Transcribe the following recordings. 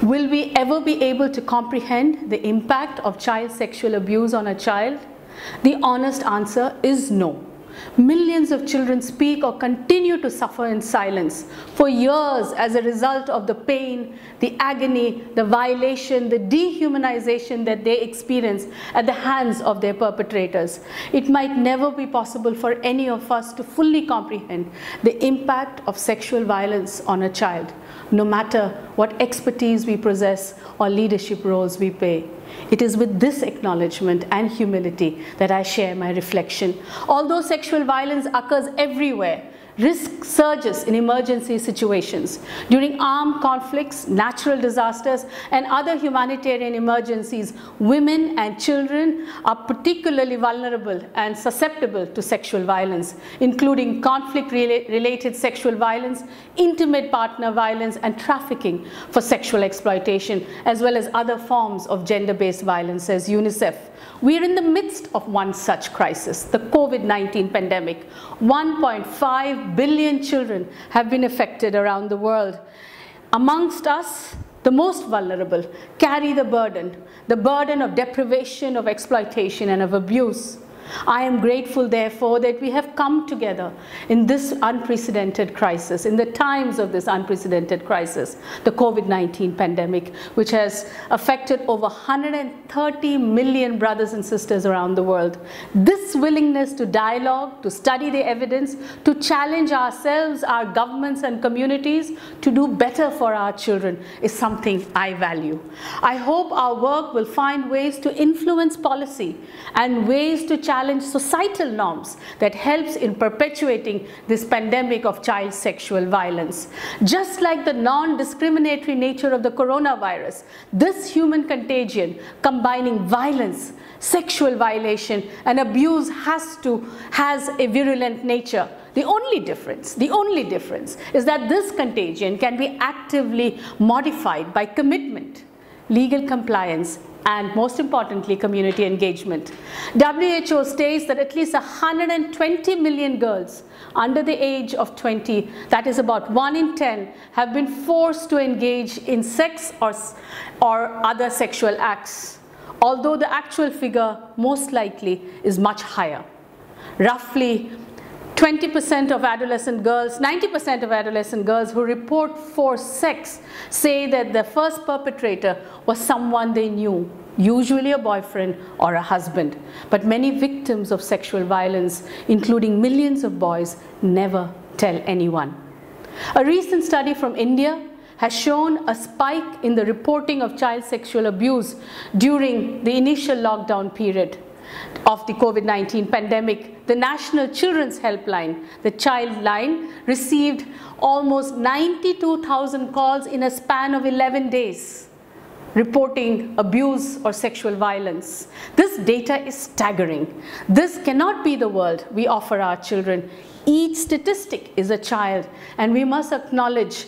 Will we ever be able to comprehend the impact of child sexual abuse on a child? The honest answer is no. Millions of children speak or continue to suffer in silence for years as a result of the pain, the agony, the violation, the dehumanization that they experience at the hands of their perpetrators. It might never be possible for any of us to fully comprehend the impact of sexual violence on a child, no matter what expertise we possess or leadership roles we play. It is with this acknowledgement and humility that I share my reflection. Although sexual violence occurs everywhere, risk surges in emergency situations. During armed conflicts, natural disasters, and other humanitarian emergencies, women and children are particularly vulnerable and susceptible to sexual violence, including conflict-related sexual violence, intimate partner violence, and trafficking for sexual exploitation, as well as other forms of gender-based violence, says UNICEF. We are in the midst of one such crisis, the COVID-19 pandemic. 1.5 billion children have been affected around the world. Amongst us, the most vulnerable carry the burden of deprivation, of exploitation, and of abuse. I am grateful, therefore, that we have come together in this unprecedented crisis, in the times of this unprecedented crisis, the COVID-19 pandemic, which has affected over 130 million brothers and sisters around the world. This willingness to dialogue, to study the evidence, to challenge ourselves, our governments and communities to do better for our children is something I value. I hope our work will find ways to influence policy and ways to challenge societal norms that helps in perpetuating this pandemic of child sexual violence. Just like the non-discriminatory nature of the coronavirus, this human contagion combining violence, sexual violation, and abuse has a virulent nature. The only difference is that this contagion can be actively modified by commitment, legal compliance, and most importantly, community engagement. WHO states that at least 120 million girls under the age of 20, that is about 1 in 10, have been forced to engage in sex or other sexual acts, although the actual figure most likely is much higher. Roughly 20% of adolescent girls, 90% of adolescent girls who report forced sex say that the first perpetrator was someone they knew, usually a boyfriend or a husband. But many victims of sexual violence, including millions of boys, never tell anyone. A recent study from India has shown a spike in the reporting of child sexual abuse during the initial lockdown period of the COVID-19 pandemic. The National Children's Helpline, the Child Line, received almost 92,000 calls in a span of 11 days, reporting abuse or sexual violence. This data is staggering. This cannot be the world we offer our children. Each statistic is a child, and we must acknowledge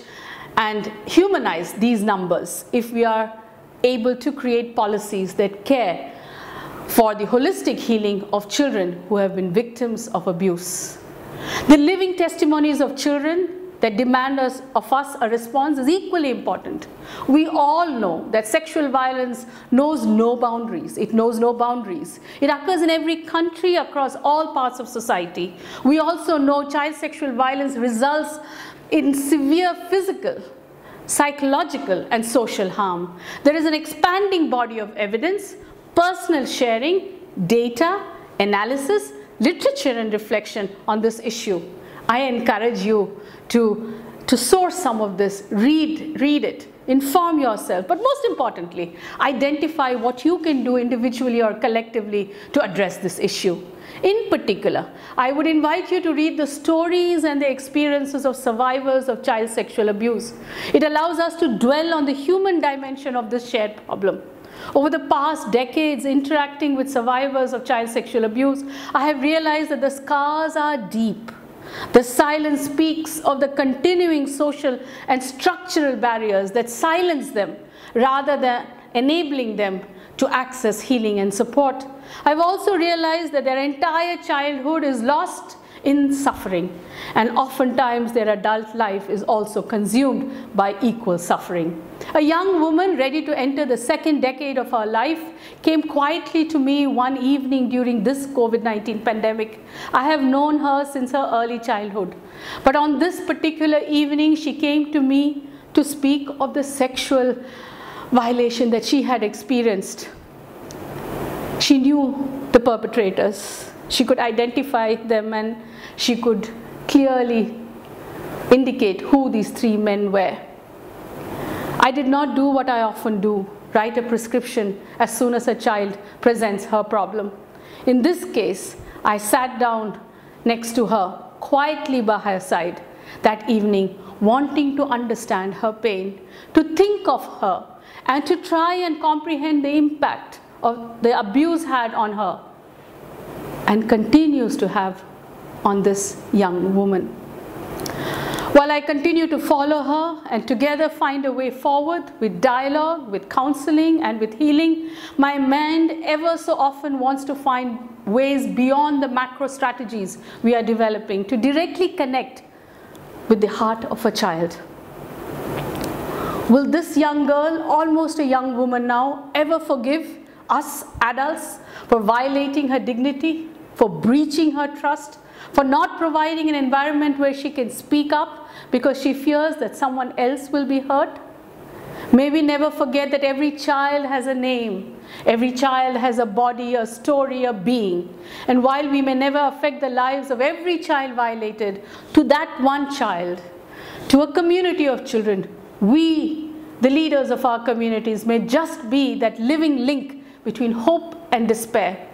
and humanize these numbers if we are able to create policies that care for the holistic healing of children who have been victims of abuse. The living testimonies of children that demand of us a response is equally important. We all know that sexual violence knows no boundaries. It knows no boundaries. It occurs in every country across all parts of society. We also know child sexual violence results in severe physical, psychological, and social harm. There is an expanding body of evidence, personal sharing, data, analysis, literature, and reflection on this issue. I encourage you to source some of this, read it, inform yourself, but most importantly, identify what you can do individually or collectively to address this issue. In particular, I would invite you to read the stories and the experiences of survivors of child sexual abuse. It allows us to dwell on the human dimension of this shared problem. Over the past decades, interacting with survivors of child sexual abuse, I have realized that the scars are deep. The silence speaks of the continuing social and structural barriers that silence them rather than enabling them to access healing and support. I've also realized that their entire childhood is lost in suffering, and oftentimes their adult life is also consumed by equal suffering. A young woman ready to enter the second decade of her life came quietly to me one evening during this COVID-19 pandemic. I have known her since her early childhood, but on this particular evening she came to me to speak of the sexual violation that she had experienced. She knew the perpetrators. She could identify them, and she could clearly indicate who these three men were. I did not do what I often do, write a prescription as soon as a child presents her problem. In this case, I sat down next to her, quietly by her side that evening, wanting to understand her pain, to think of her, and to try and comprehend the impact of the abuse had on her and continues to have on this young woman. While I continue to follow her and together find a way forward with dialogue, with counseling, and with healing, my mind ever so often wants to find ways beyond the macro strategies we are developing to directly connect with the heart of a child. Will this young girl, almost a young woman now, ever forgive us adults for violating her dignity, for breaching her trust, for not providing an environment where she can speak up because she fears that someone else will be hurt? May we never forget that every child has a name, every child has a body, a story, a being. And while we may never affect the lives of every child violated, to that one child, to a community of children, we, the leaders of our communities, may just be that living link between hope and despair,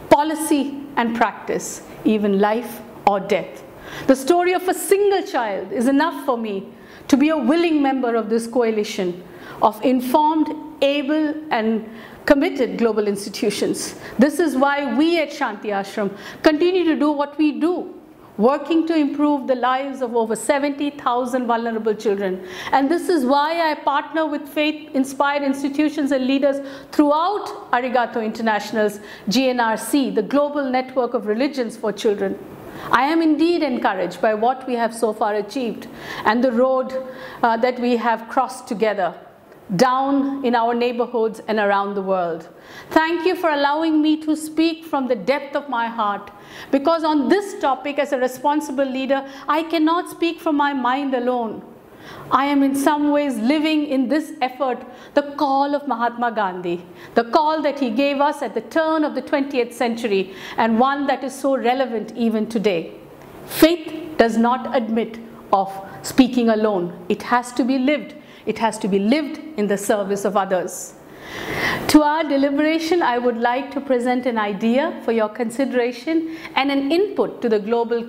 policy and practice, even life or death. The story of a single child is enough for me to be a willing member of this coalition of informed, able, and committed global institutions. This is why we at Shanti Ashram continue to do what we do, working to improve the lives of over 70,000 vulnerable children. And this is why I partner with faith-inspired institutions and leaders throughout Arigato International's GNRC, the Global Network of Religions for Children. I am indeed encouraged by what we have so far achieved and the road that we have crossed together down in our neighborhoods and around the world. Thank you for allowing me to speak from the depth of my heart, because on this topic, as a responsible leader, I cannot speak from my mind alone. I am in some ways living in this effort the call of Mahatma Gandhi, the call that he gave us at the turn of the 20th century, and one that is so relevant even today. Faith does not admit of speaking alone. It has to be lived. It has to be lived in the service of others. To our deliberation, I would like to present an idea for your consideration and an input to the global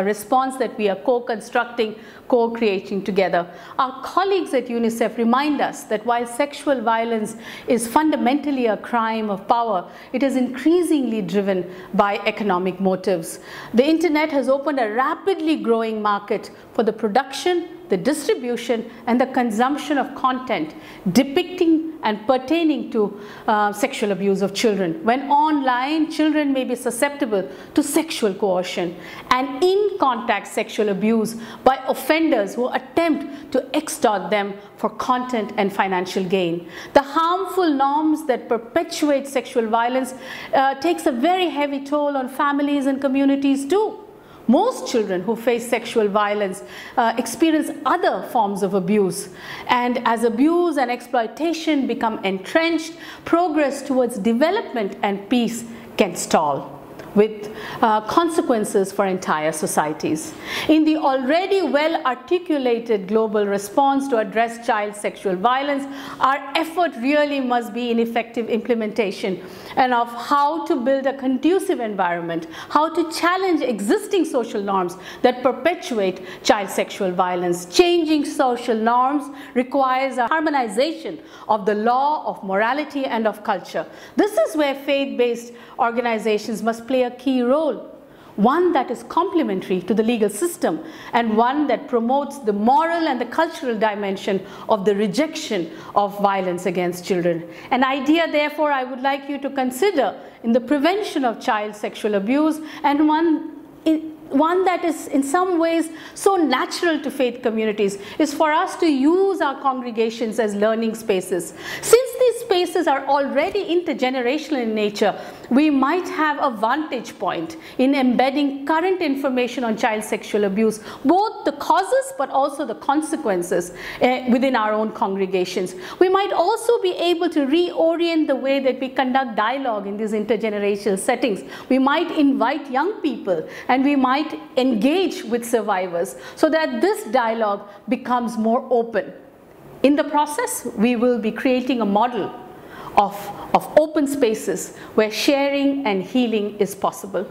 response that we are co-constructing, co-creating together. Our colleagues at UNICEF remind us that while sexual violence is fundamentally a crime of power, it is increasingly driven by economic motives. The internet has opened a rapidly growing market for the production, the distribution, and the consumption of content depicting and pertaining to sexual abuse of children. When online, children may be susceptible to sexual coercion and in-contact sexual abuse by offenders who attempt to extort them for content and financial gain. The harmful norms that perpetuate sexual violence takes a very heavy toll on families and communities too. Most children who face sexual violence experience other forms of abuse. And as abuse and exploitation become entrenched, progress towards development and peace can stall, with consequences for entire societies. In the already well-articulated global response to address child sexual violence, our effort really must be in effective implementation and of how to build a conducive environment, how to challenge existing social norms that perpetuate child sexual violence. Changing social norms requires a harmonization of the law, of morality, and of culture. This is where faith-based organizations must play a key role, one that is complementary to the legal system and one that promotes the moral and the cultural dimension of the rejection of violence against children. An idea, therefore, I would like you to consider in the prevention of child sexual abuse, and one one that is in some ways so natural to faith communities, is for us to use our congregations as learning spaces. Since these spaces are already intergenerational in nature, we might have a vantage point in embedding current information on child sexual abuse, both the causes but also the consequences within our own congregations. We might also be able to reorient the way that we conduct dialogue in these intergenerational settings. We might invite young people and we might engage with survivors so that this dialogue becomes more open. In the process, we will be creating a model of open spaces where sharing and healing is possible.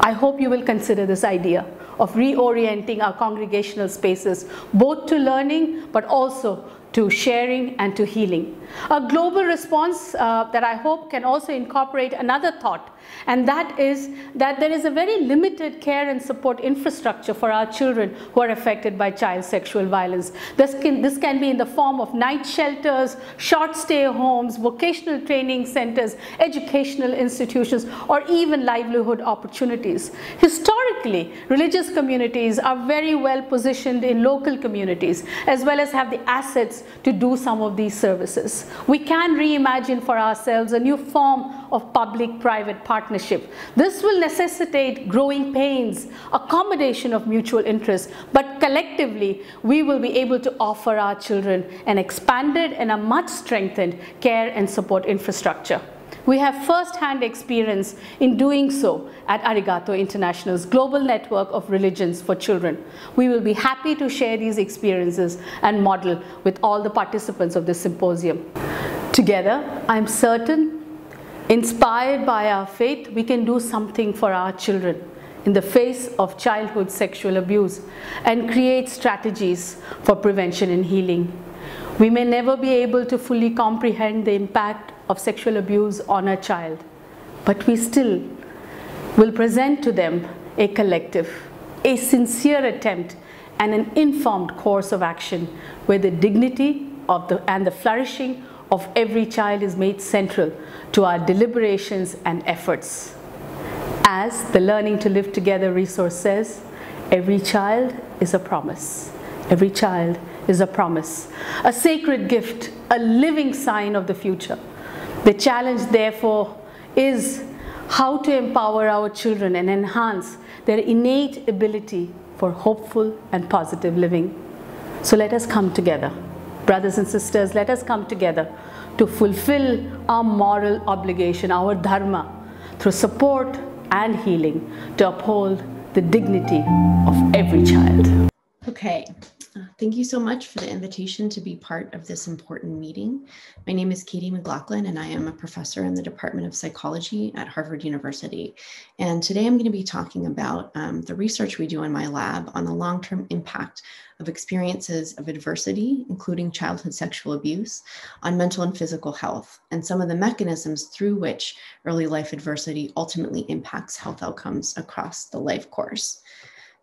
I hope you will consider this idea of reorienting our congregational spaces both to learning but also to sharing and to healing. A global response that I hope can also incorporate another thought, and that is that there is a very limited care and support infrastructure for our children who are affected by child sexual violence. This can be in the form of night shelters, short stay homes, vocational training centers, educational institutions, or even livelihood opportunities. Historically, religious communities are very well positioned in local communities as well as have the assets to do some of these services. We can reimagine for ourselves a new form of public-private partnership. This will necessitate growing pains, accommodation of mutual interest, but collectively we will be able to offer our children an expanded and a much strengthened care and support infrastructure. We have first-hand experience in doing so at Arigato International's Global Network of Religions for Children. We will be happy to share these experiences and model with all the participants of this symposium. Together, I'm certain, inspired by our faith, we can do something for our children in the face of childhood sexual abuse and create strategies for prevention and healing. We may never be able to fully comprehend the impact of sexual abuse on a child, but we still will present to them a collective, a sincere attempt and an informed course of action where the dignity and the flourishing of every child is made central to our deliberations and efforts. As the Learning to Live Together resource says, every child is a promise. Every child is a promise, a sacred gift, a living sign of the future. The challenge, therefore, is how to empower our children and enhance their innate ability for hopeful and positive living. So let us come together. Brothers and sisters, let us come together to fulfill our moral obligation, our dharma, through support and healing to uphold the dignity of every child. Okay. Thank you so much for the invitation to be part of this important meeting. My name is Katie McLaughlin, and I am a professor in the Department of Psychology at Harvard University. And today I'm going to be talking about the research we do in my lab on the long-term impact of experiences of adversity, including childhood sexual abuse, on mental and physical health, and some of the mechanisms through which early life adversity ultimately impacts health outcomes across the life course.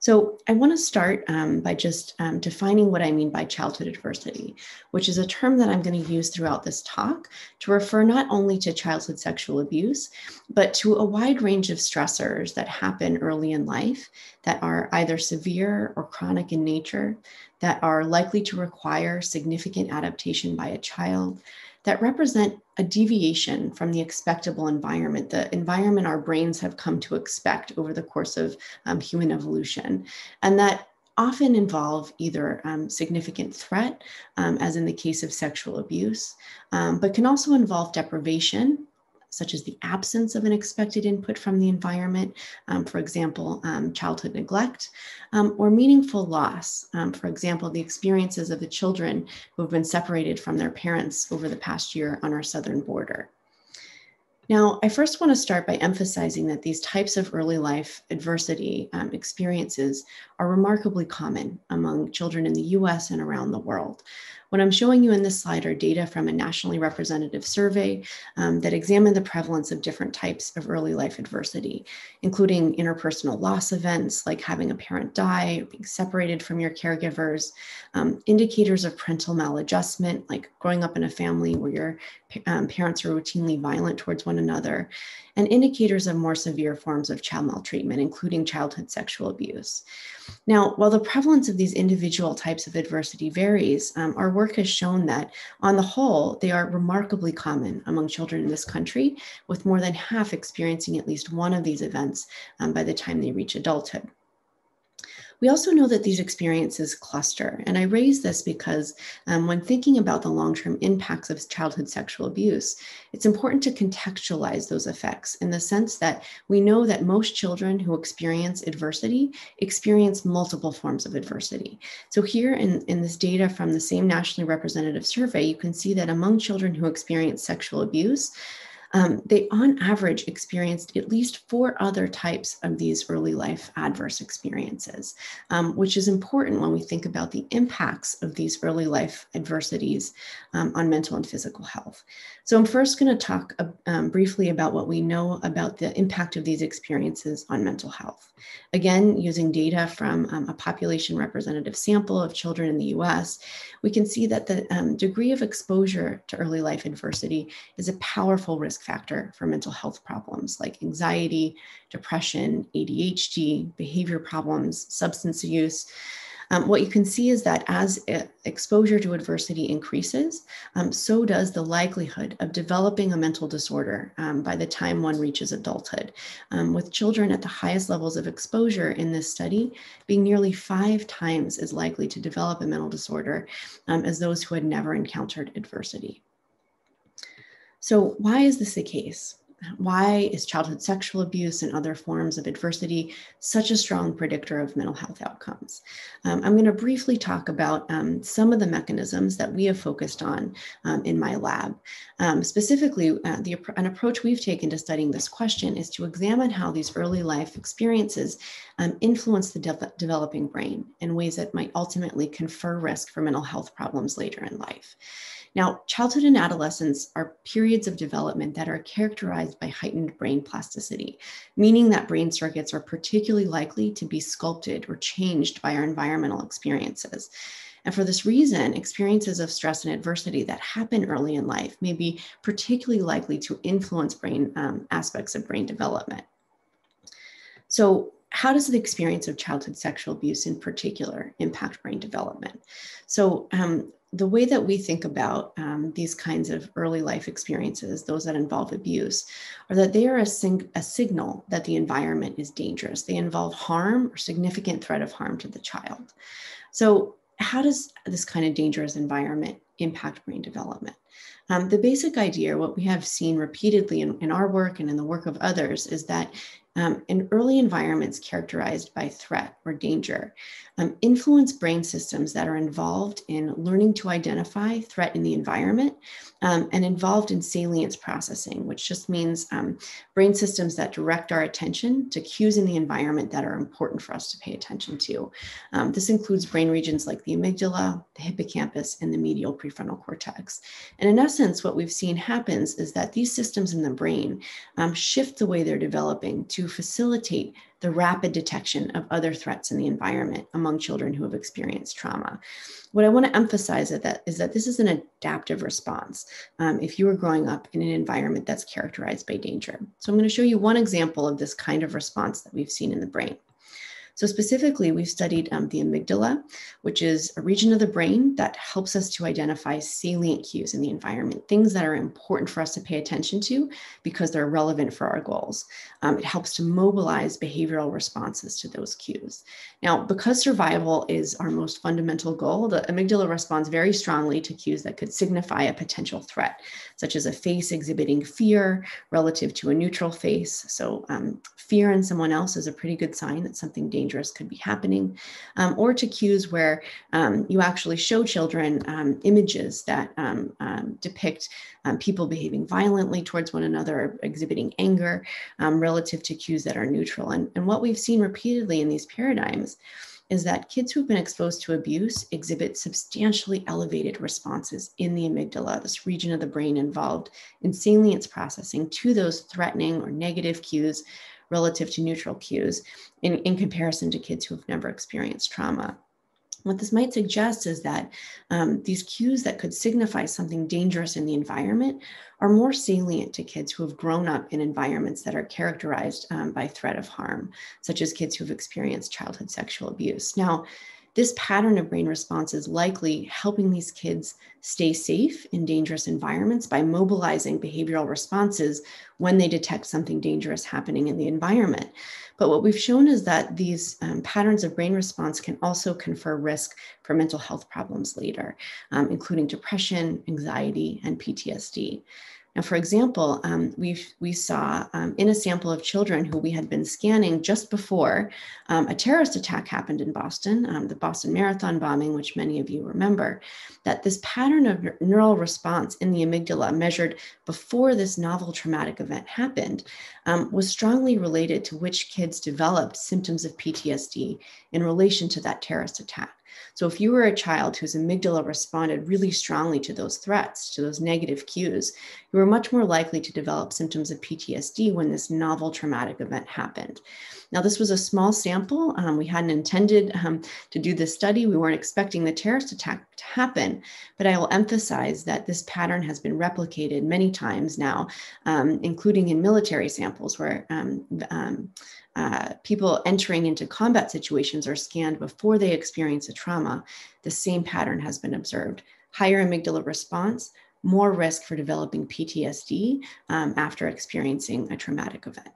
So I want to start by just defining what I mean by childhood adversity, which is a term that I'm going to use throughout this talk to refer not only to childhood sexual abuse, but to a wide range of stressors that happen early in life that are either severe or chronic in nature, that are likely to require significant adaptation by a child, that represent a deviation from the expectable environment, the environment our brains have come to expect over the course of human evolution, and that often involve either significant threat, as in the case of sexual abuse, but can also involve deprivation, such as the absence of an expected input from the environment, for example, childhood neglect, or meaningful loss, for example, the experiences of the children who have been separated from their parents over the past year on our southern border. Now, I first want to start by emphasizing that these types of early life adversity experiences are remarkably common among children in the US and around the world. What I'm showing you in this slide are data from a nationally representative survey that examined the prevalence of different types of early life adversity, including interpersonal loss events like having a parent die or being separated from your caregivers, indicators of parental maladjustment, like growing up in a family where your parents are routinely violent towards one another, and indicators of more severe forms of child maltreatment, including childhood sexual abuse. Now, while the prevalence of these individual types of adversity varies, our work has shown that on the whole, they are remarkably common among children in this country, with more than half experiencing at least one of these events by the time they reach adulthood. We also know that these experiences cluster, and I raise this because when thinking about the long-term impacts of childhood sexual abuse, it's important to contextualize those effects in the sense that we know that most children who experience adversity experience multiple forms of adversity. So here in this data from the same nationally representative survey, you can see that among children who experience sexual abuse, they on average experienced at least 4 other types of these early life adverse experiences, which is important when we think about the impacts of these early life adversities on mental and physical health. So I'm first going to talk briefly about what we know about the impact of these experiences on mental health. Again, using data from a population representative sample of children in the US, we can see that the degree of exposure to early life adversity is a powerful risk factor for mental health problems like anxiety, depression, ADHD, behavior problems, substance use. What you can see is that as exposure to adversity increases, so does the likelihood of developing a mental disorder by the time one reaches adulthood, with children at the highest levels of exposure in this study being nearly 5 times as likely to develop a mental disorder as those who had never encountered adversity. So why is this the case? Why is childhood sexual abuse and other forms of adversity such a strong predictor of mental health outcomes? I'm going to briefly talk about some of the mechanisms that we have focused on in my lab. Specifically, an approach we've taken to studying this question is to examine how these early life experiences influence the developing brain in ways that might ultimately confer risk for mental health problems later in life. Now, childhood and adolescence are periods of development that are characterized by heightened brain plasticity, meaning that brain circuits are particularly likely to be sculpted or changed by our environmental experiences. And for this reason, experiences of stress and adversity that happen early in life may be particularly likely to influence brain aspects of brain development. So, how does the experience of childhood sexual abuse in particular impact brain development? So, the way that we think about these kinds of early life experiences, those that involve abuse, are that they are a signal that the environment is dangerous. They involve harm or significant threat of harm to the child. So how does this kind of dangerous environment impact brain development? The basic idea, what we have seen repeatedly in our work and in the work of others, is that in early environments characterized by threat or danger, influence brain systems that are involved in learning to identify threat in the environment and involved in salience processing, which just means brain systems that direct our attention to cues in the environment that are important for us to pay attention to. This includes brain regions like the amygdala, the hippocampus, and the medial prefrontal cortex. And in essence, what we've seen happens is that these systems in the brain shift the way they're developing to facilitate the rapid detection of other threats in the environment among children who have experienced trauma. What I want to emphasize is that this is an adaptive response if you were growing up in an environment that's characterized by danger. So I'm going to show you one example of this kind of response that we've seen in the brain. So specifically, we've studied the amygdala, which is a region of the brain that helps us to identify salient cues in the environment, things that are important for us to pay attention to because they're relevant for our goals. It helps to mobilize behavioral responses to those cues. Now, because survival is our most fundamental goal, the amygdala responds very strongly to cues that could signify a potential threat, such as a face exhibiting fear relative to a neutral face. So fear in someone else is a pretty good sign that something dangerous could be happening, or to cues where you actually show children images that depict people behaving violently towards one another, exhibiting anger relative to cues that are neutral. And what we've seen repeatedly in these paradigms is that kids who've been exposed to abuse exhibit substantially elevated responses in the amygdala, this region of the brain involved in salience processing, to those threatening or negative cues relative to neutral cues in comparison to kids who have never experienced trauma. What this might suggest is that these cues that could signify something dangerous in the environment are more salient to kids who have grown up in environments that are characterized by threat of harm, such as kids who have experienced childhood sexual abuse. Now, this pattern of brain response is likely helping these kids stay safe in dangerous environments by mobilizing behavioral responses when they detect something dangerous happening in the environment. But what we've shown is that these patterns of brain response can also confer risk for mental health problems later, including depression, anxiety, and PTSD. Now, for example, we saw in a sample of children who we had been scanning just before a terrorist attack happened in Boston, the Boston Marathon bombing, which many of you remember, that this pattern of neural response in the amygdala measured before this novel traumatic event happened was strongly related to which kids developed symptoms of PTSD in relation to that terrorist attack. So if you were a child whose amygdala responded really strongly to those threats, to those negative cues, you were much more likely to develop symptoms of PTSD when this novel traumatic event happened. Now, this was a small sample. We hadn't intended to do this study. We weren't expecting the terrorist attack to happen, but I will emphasize that this pattern has been replicated many times now, including in military samples where people entering into combat situations are scanned before they experience a trauma. The same pattern has been observed. Higher amygdala response, more risk for developing PTSD after experiencing a traumatic event.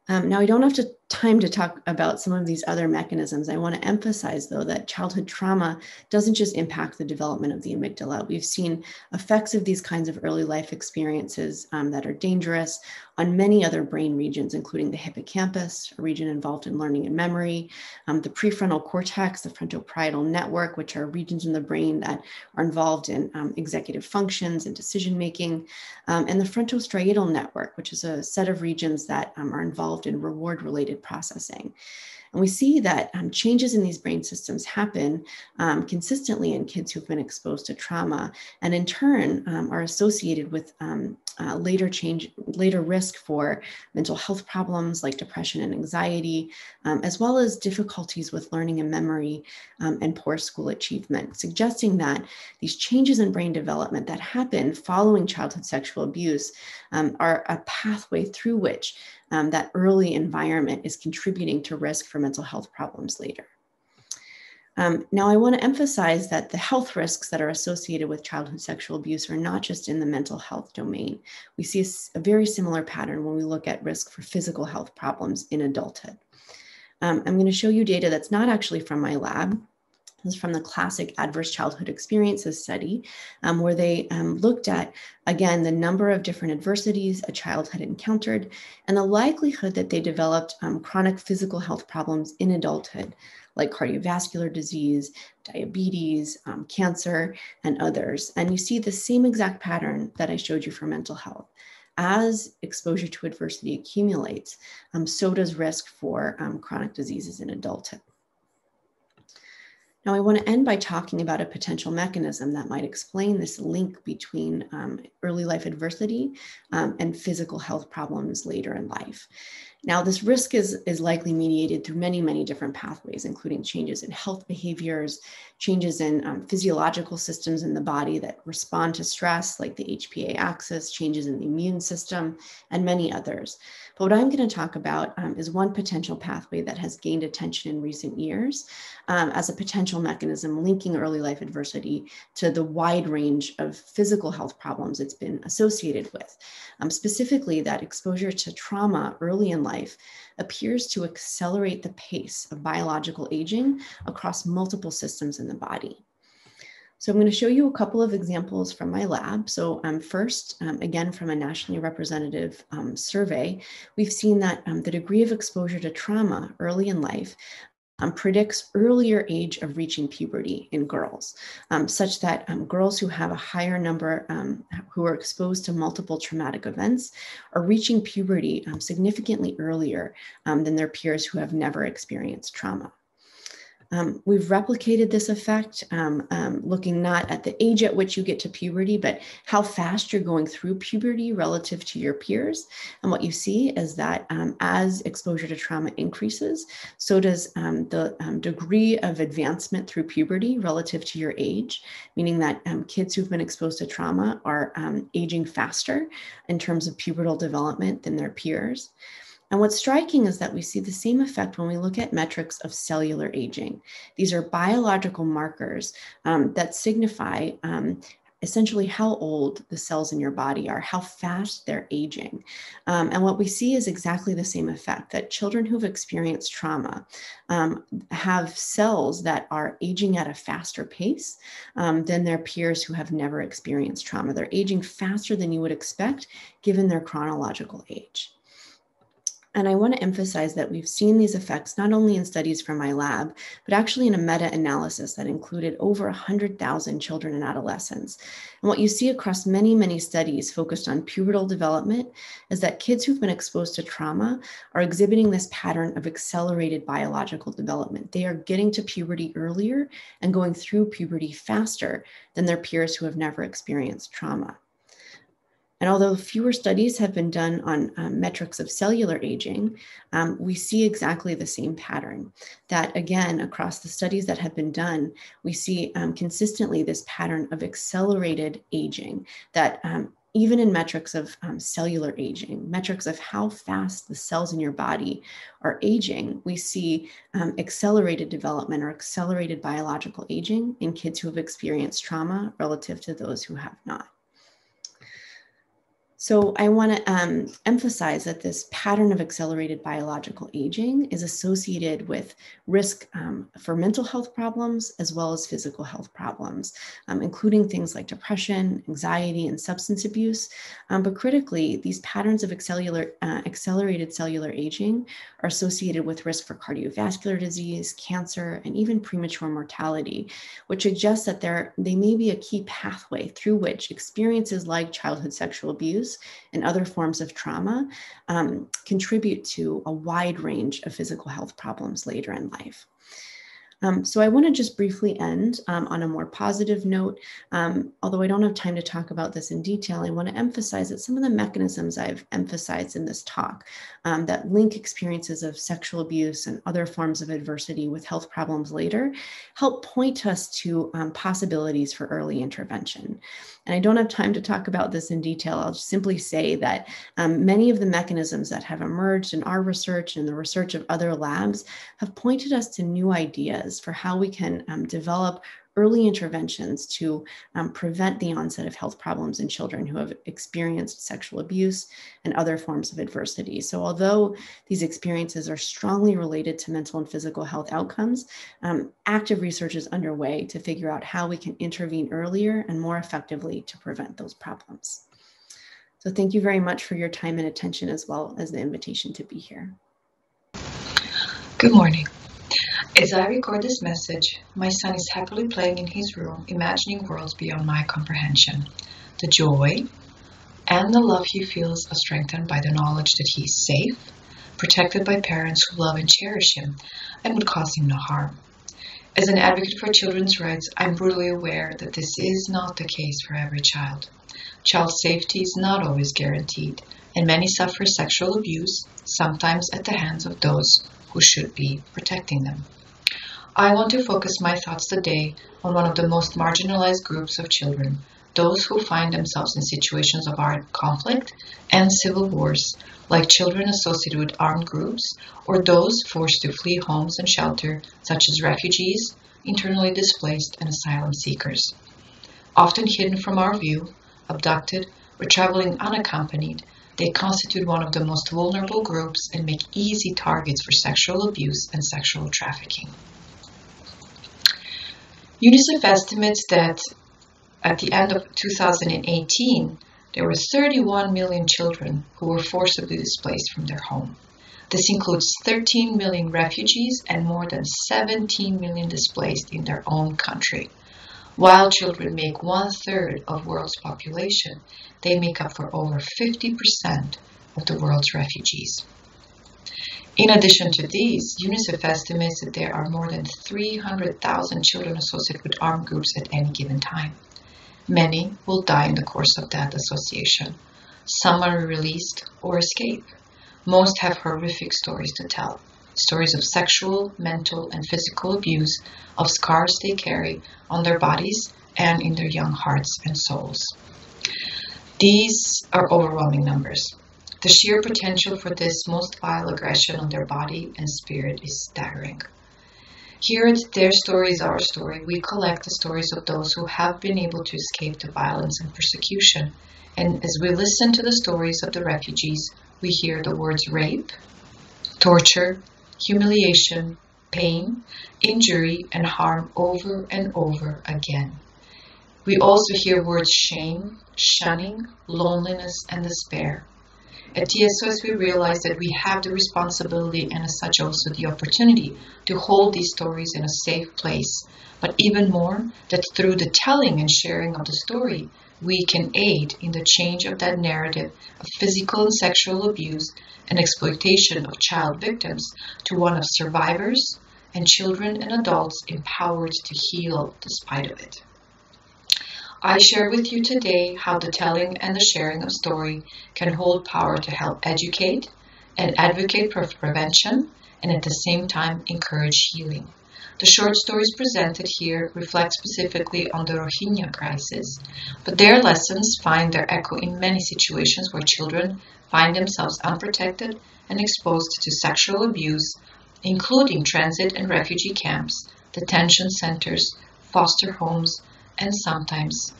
Now, I don't have time to talk about some of these other mechanisms. I want to emphasize, though, that childhood trauma doesn't just impact the development of the amygdala. We've seen effects of these kinds of early life experiences that are dangerous on many other brain regions, including the hippocampus, a region involved in learning and memory, the prefrontal cortex, the frontoparietal network, which are regions in the brain that are involved in executive functions and decision-making, and the frontostriatal network, which is a set of regions that are involved in reward-related processing. And we see that changes in these brain systems happen consistently in kids who've been exposed to trauma, and in turn are associated with later risk for mental health problems like depression and anxiety, as well as difficulties with learning and memory and poor school achievement, suggesting that these changes in brain development that happen following childhood sexual abuse are a pathway through which that early environment is contributing to risk for mental health problems later. Now, I want to emphasize that the health risks that are associated with childhood sexual abuse are not just in the mental health domain. We see a very similar pattern when we look at risk for physical health problems in adulthood. I'm going to show you data that's not actually from my lab. This is from the classic Adverse Childhood Experiences study, where they looked at, again, the number of different adversities a child had encountered and the likelihood that they developed chronic physical health problems in adulthood, like cardiovascular disease, diabetes, cancer, and others. And you see the same exact pattern that I showed you for mental health. As exposure to adversity accumulates, so does risk for chronic diseases in adulthood. Now, I want to end by talking about a potential mechanism that might explain this link between early life adversity and physical health problems later in life. Now, this risk is likely mediated through many, many different pathways, including changes in health behaviors, changes in physiological systems in the body that respond to stress, like the HPA axis, changes in the immune system, and many others. But what I'm going to talk about is one potential pathway that has gained attention in recent years as a potential mechanism linking early life adversity to the wide range of physical health problems it's been associated with. Specifically, that exposure to trauma early in life appears to accelerate the pace of biological aging across multiple systems in the body. So I'm going to show you a couple of examples from my lab. So first, again, from a nationally representative survey, we've seen that the degree of exposure to trauma early in life predicts earlier age of reaching puberty in girls, such that girls who have a higher number, who are exposed to multiple traumatic events, are reaching puberty significantly earlier than their peers who have never experienced trauma. We've replicated this effect, looking not at the age at which you get to puberty, but how fast you're going through puberty relative to your peers. And what you see is that as exposure to trauma increases, so does the degree of advancement through puberty relative to your age, meaning that kids who've been exposed to trauma are aging faster in terms of pubertal development than their peers. And what's striking is that we see the same effect when we look at metrics of cellular aging. These are biological markers that signify essentially how old the cells in your body are, how fast they're aging. And what we see is exactly the same effect, that children who've experienced trauma have cells that are aging at a faster pace than their peers who have never experienced trauma. They're aging faster than you would expect given their chronological age. And I want to emphasize that we've seen these effects not only in studies from my lab, but actually in a meta-analysis that included over 100,000 children and adolescents. And what you see across many, many studies focused on pubertal development is that kids who've been exposed to trauma are exhibiting this pattern of accelerated biological development. They are getting to puberty earlier and going through puberty faster than their peers who have never experienced trauma. And although fewer studies have been done on metrics of cellular aging, we see exactly the same pattern. That again, across the studies that have been done, we see consistently this pattern of accelerated aging, that even in metrics of cellular aging, metrics of how fast the cells in your body are aging, we see accelerated development or accelerated biological aging in kids who have experienced trauma relative to those who have not. So I want to emphasize that this pattern of accelerated biological aging is associated with risk for mental health problems as well as physical health problems, including things like depression, anxiety, and substance abuse. But critically, these patterns of accelerated cellular aging are associated with risk for cardiovascular disease, cancer, and even premature mortality, which suggests that they may be a key pathway through which experiences like childhood sexual abuse and other forms of trauma contribute to a wide range of physical health problems later in life. So I want to just briefly end on a more positive note. Although I don't have time to talk about this in detail, I want to emphasize that some of the mechanisms I've emphasized in this talk that link experiences of sexual abuse and other forms of adversity with health problems later help point us to possibilities for early intervention. And I don't have time to talk about this in detail. I'll just simply say that many of the mechanisms that have emerged in our research and the research of other labs have pointed us to new ideas for how we can develop early interventions to prevent the onset of health problems in children who have experienced sexual abuse and other forms of adversity. So although these experiences are strongly related to mental and physical health outcomes, active research is underway to figure out how we can intervene earlier and more effectively to prevent those problems. So thank you very much for your time and attention, as well as the invitation to be here. Good morning. As I record this message, my son is happily playing in his room, imagining worlds beyond my comprehension. The joy and the love he feels are strengthened by the knowledge that he is safe, protected by parents who love and cherish him and would cause him no harm. As an advocate for children's rights, I'm brutally aware that this is not the case for every child. Child safety is not always guaranteed, and many suffer sexual abuse, sometimes at the hands of those who should be protecting them. I want to focus my thoughts today on one of the most marginalized groups of children, those who find themselves in situations of armed conflict and civil wars, like children associated with armed groups, or those forced to flee homes and shelter, such as refugees, internally displaced, and asylum seekers. Often hidden from our view, abducted, or traveling unaccompanied, they constitute one of the most vulnerable groups and make easy targets for sexual abuse and sexual trafficking. UNICEF estimates that at the end of 2018, there were 31 million children who were forcibly displaced from their home. This includes 13 million refugees and more than 17 million displaced in their own country. While children make 1/3 of the world's population, they make up for over 50% of the world's refugees. In addition to these, UNICEF estimates that there are more than 300,000 children associated with armed groups at any given time. Many will die in the course of that association. Some are released or escape. Most have horrific stories to tell. Stories of sexual, mental, and physical abuse, of scars they carry on their bodies and in their young hearts and souls. These are overwhelming numbers. The sheer potential for this most vile aggression on their body and spirit is staggering. Here at Their Story is Our Story, we collect the stories of those who have been able to escape the violence and persecution. And as we listen to the stories of the refugees, we hear the words rape, torture, humiliation, pain, injury, and harm over and over again. We also hear words shame, shunning, loneliness, and despair. At TSOS, we realize that we have the responsibility and as such also the opportunity to hold these stories in a safe place, but even more, that through the telling and sharing of the story, we can aid in the change of that narrative of physical and sexual abuse and exploitation of child victims to one of survivors and children and adults empowered to heal despite of it. I share with you today how the telling and the sharing of story can hold power to help educate and advocate for prevention and at the same time encourage healing. The short stories presented here reflect specifically on the Rohingya crisis, but their lessons find their echo in many situations where children find themselves unprotected and exposed to sexual abuse, including transit and refugee camps, detention centers, foster homes, and sometimes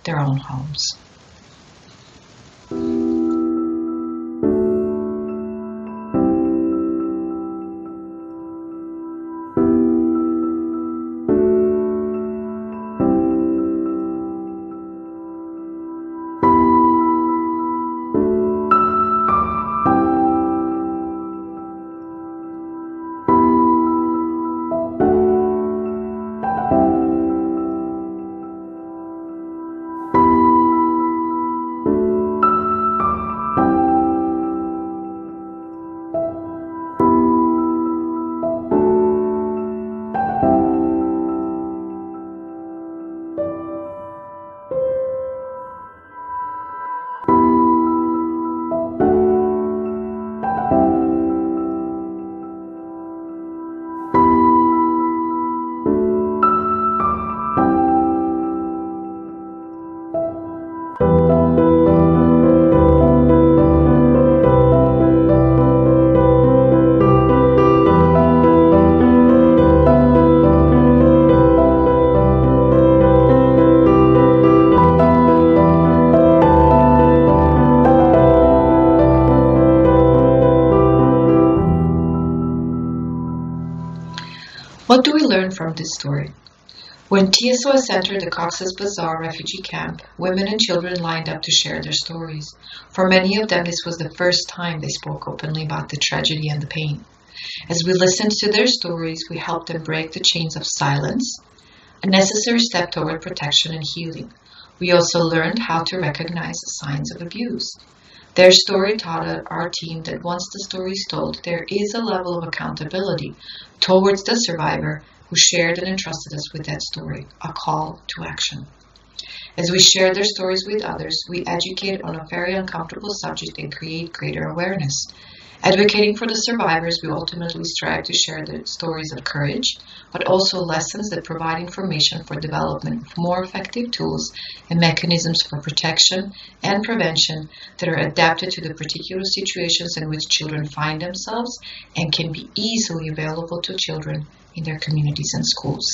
their own homes. What do we learn from this story? When TSOS entered the Cox's Bazar refugee camp, women and children lined up to share their stories. For many of them, this was the first time they spoke openly about the tragedy and the pain. As we listened to their stories, we helped them break the chains of silence, a necessary step toward protection and healing. We also learned how to recognize signs of abuse. Their story taught our team that once the story is told, there is a level of accountability towards the survivor who shared and entrusted us with that story, a call to action. As we share their stories with others, we educate on a very uncomfortable subject and create greater awareness. Advocating for the survivors, we ultimately strive to share the stories of courage, but also lessons that provide information for development of more effective tools and mechanisms for protection and prevention that are adapted to the particular situations in which children find themselves and can be easily available to children in their communities and schools.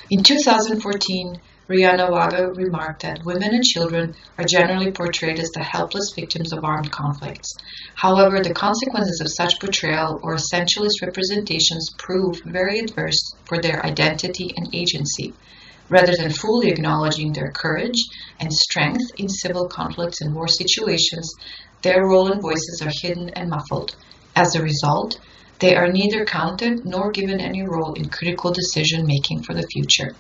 In 2014, Rihanna Waga remarked that women and children are generally portrayed as the helpless victims of armed conflicts. However, the consequences of such portrayal or essentialist representations prove very adverse for their identity and agency. Rather than fully acknowledging their courage and strength in civil conflicts and war situations, their role and voices are hidden and muffled. As a result, they are neither counted nor given any role in critical decision-making for the future.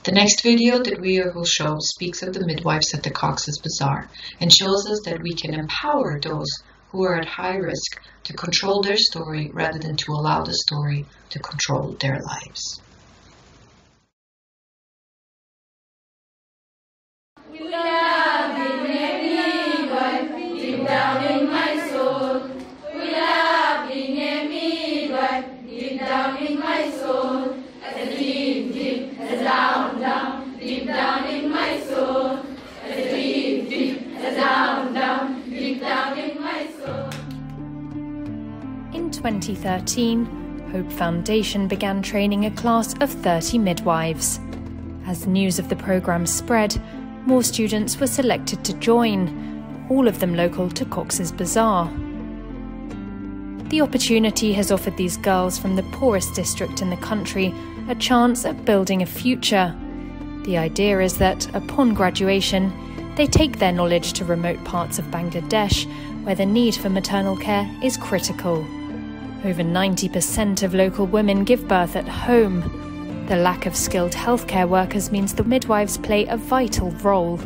The next video that we will show speaks of the midwives at the Cox's Bazar and shows us that we can empower those who are at high risk to control their story rather than to allow the story to control their lives. In 2013, Hope Foundation began training a class of 30 midwives. As news of the program spread, more students were selected to join, all of them local to Cox's Bazar. The opportunity has offered these girls from the poorest district in the country a chance at building a future. The idea is that, upon graduation, they take their knowledge to remote parts of Bangladesh, where the need for maternal care is critical. Over 90% of local women give birth at home. The lack of skilled healthcare workers means the midwives play a vital role.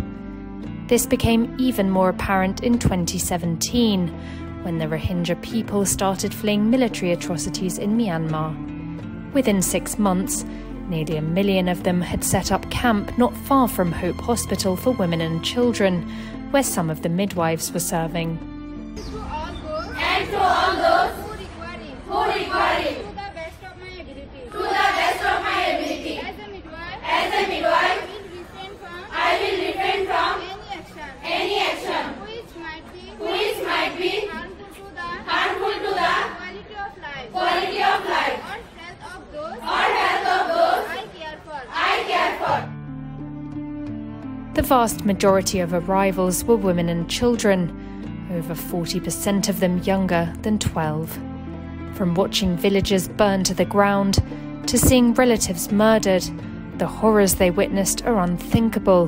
This became even more apparent in 2017, when the Rohingya people started fleeing military atrocities in Myanmar. Within 6 months, nearly 1 million of them had set up camp not far from Hope Hospital for Women and Children, where some of the midwives were serving. And to all those who require it, to the best of my ability, as a midwife, I will refrain from any action which might be harmful to the quality of life or health of those I care for. The vast majority of arrivals were women and children, over 40% of them younger than 12. From watching villages burn to the ground to seeing relatives murdered, the horrors they witnessed are unthinkable.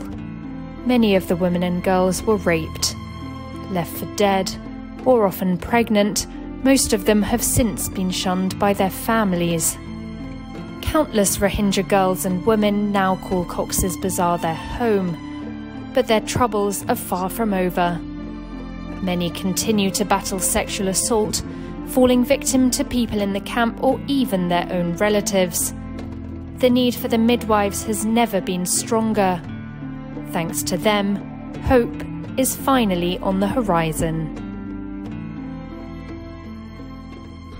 Many of the women and girls were raped. Left for dead, or often pregnant, most of them have since been shunned by their families. Countless Rohingya girls and women now call Cox's Bazar their home, but their troubles are far from over. Many continue to battle sexual assault, falling victim to people in the camp or even their own relatives. The need for the midwives has never been stronger. Thanks to them, hope is finally on the horizon.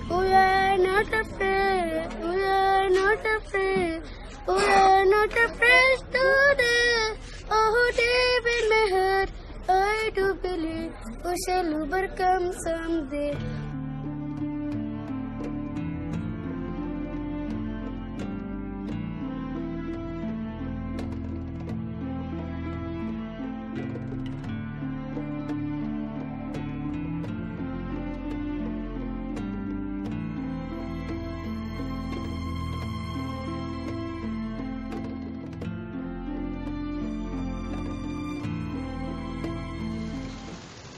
We are not afraid, we are not afraid, we are not afraid today. Oh, deep in my heart, I do believe we shall overcome someday.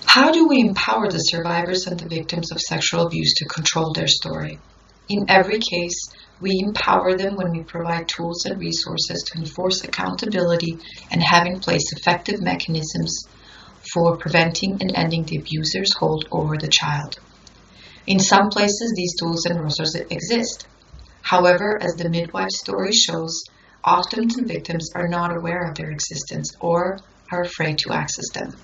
How do we empower the survivors and the victims of sexual abuse to control their story? In every case, we empower them when we provide tools and resources to enforce accountability and have in place effective mechanisms for preventing and ending the abuser's hold over the child. In some places, these tools and resources exist. However, as the midwife's story shows, often the victims are not aware of their existence or are afraid to access them.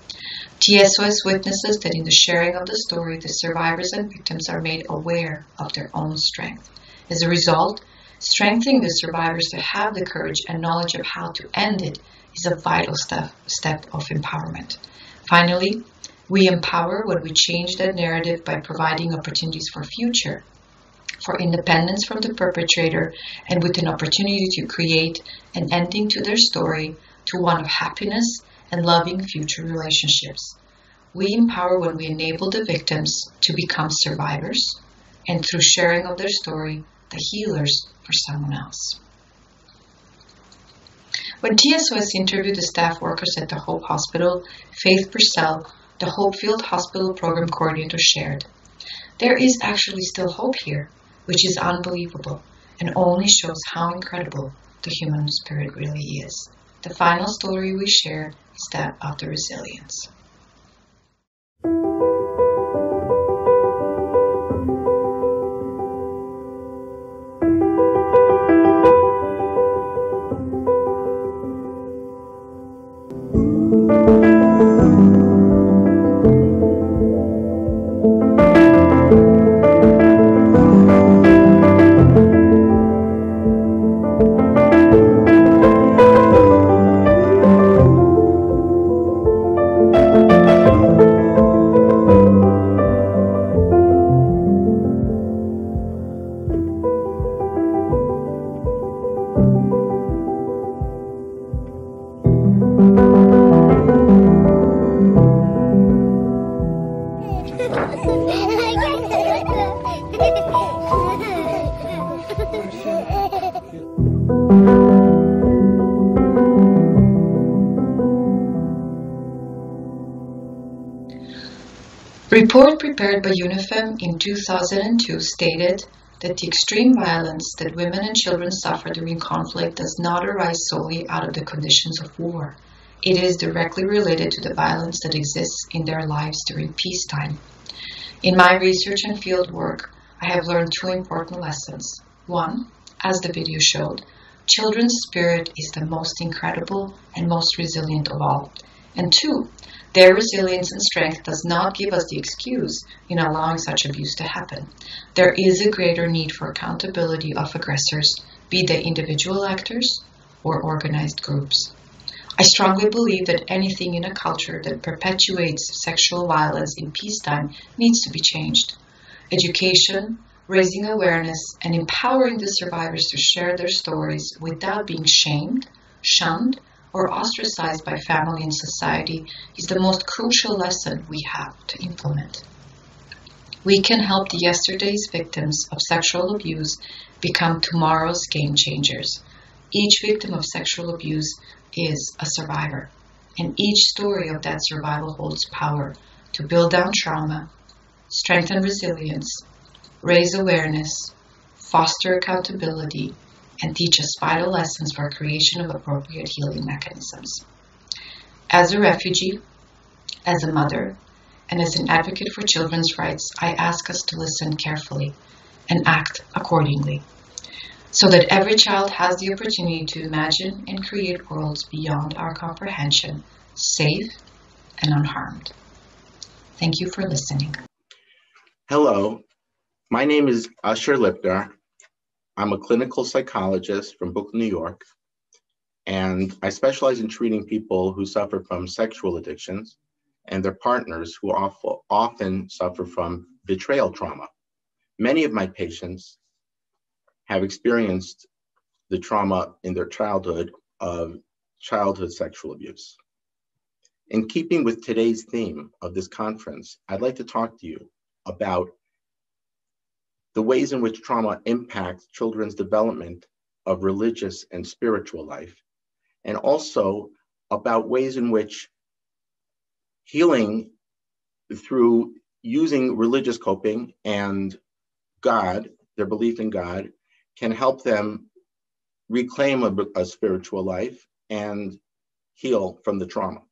TSOS witnesses that in the sharing of the story, the survivors and victims are made aware of their own strength. As a result, strengthening the survivors to have the courage and knowledge of how to end it is a vital step of empowerment. Finally, we empower when we change that narrative by providing opportunities for future, for independence from the perpetrator, and with an opportunity to create an ending to their story, to one of happiness and loving future relationships. We empower when we enable the victims to become survivors, and through sharing of their story, the healers for someone else. When TSOS interviewed the staff workers at the Hope Hospital, Faith Purcell, the Hopefield Hospital Program Coordinator, shared, "There is actually still hope here, which is unbelievable and only shows how incredible the human spirit really is." The final story we share is that of the resilience. Report prepared by UNIFEM in 2002 stated that the extreme violence that women and children suffer during conflict does not arise solely out of the conditions of war. It is directly related to the violence that exists in their lives during peacetime. In my research and field work, I have learned two important lessons. One, as the video showed, children's spirit is the most incredible and most resilient of all. And two, their resilience and strength does not give us the excuse in allowing such abuse to happen. There is a greater need for accountability of aggressors, be they individual actors or organized groups. I strongly believe that anything in a culture that perpetuates sexual violence in peacetime needs to be changed. Education, raising awareness, and empowering the survivors to share their stories without being shamed, shunned, or ostracized by family and society is the most crucial lesson we have to implement. We can help the yesterday's victims of sexual abuse become tomorrow's game changers. Each victim of sexual abuse is a survivor, and each story of that survival holds power to build down trauma, strengthen resilience, raise awareness, foster accountability, and teach us vital lessons for creation of appropriate healing mechanisms. As a refugee, as a mother, and as an advocate for children's rights, I ask us to listen carefully and act accordingly, so that every child has the opportunity to imagine and create worlds beyond our comprehension, safe and unharmed. Thank you for listening. Hello, my name is Usher Lipner. I'm a clinical psychologist from Brooklyn, New York, and I specialize in treating people who suffer from sexual addictions and their partners who often suffer from betrayal trauma. Many of my patients have experienced the trauma in their childhood of childhood sexual abuse. In keeping with today's theme of this conference, I'd like to talk to you about the ways in which trauma impacts children's development of religious and spiritual life, and also about ways in which healing through using religious coping and God, their belief in God, can help them reclaim a spiritual life and heal from the trauma.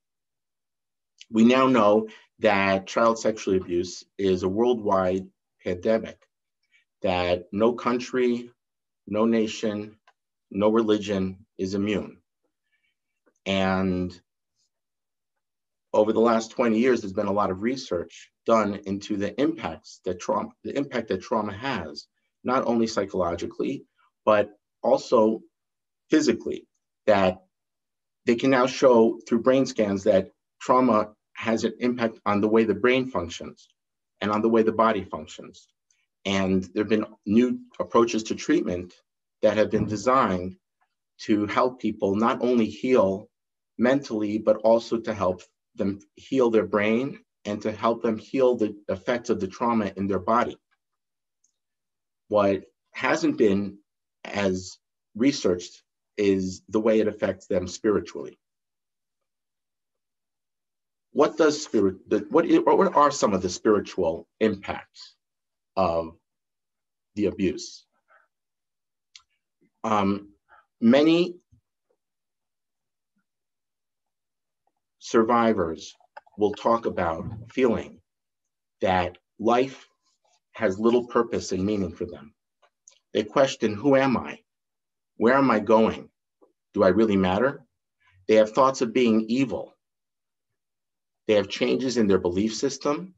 We now know that child sexual abuse is a worldwide pandemic, that no country, no nation, no religion is immune. And over the last 20 years, there's been a lot of research done into the impact that trauma has, not only psychologically, but also physically, that they can now show through brain scans that trauma has an impact on the way the brain functions and on the way the body functions. And there have been new approaches to treatment that have been designed to help people not only heal mentally, but also to help them heal their brain and to help them heal the effects of the trauma in their body. What hasn't been as researched is the way it affects them spiritually. What are some of the spiritual impacts of the abuse? Many survivors will talk about feeling that life has little purpose and meaning for them. They question, who am I? Where am I going? Do I really matter? They have thoughts of being evil. They have changes in their belief system.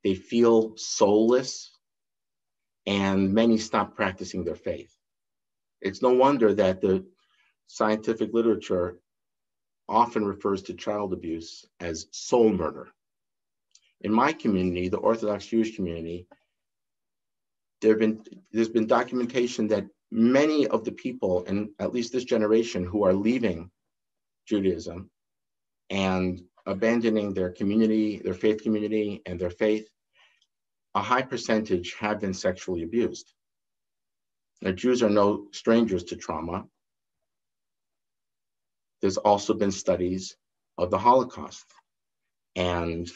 They feel soulless, and many stop practicing their faith. It's no wonder that the scientific literature often refers to child abuse as soul murder. In my community, the Orthodox Jewish community, there's been documentation that many of the people in at least this generation who are leaving Judaism and abandoning their community, their faith community, and their faith, a high percentage have been sexually abused. Now, Jews are no strangers to trauma. There's also been studies of the Holocaust, and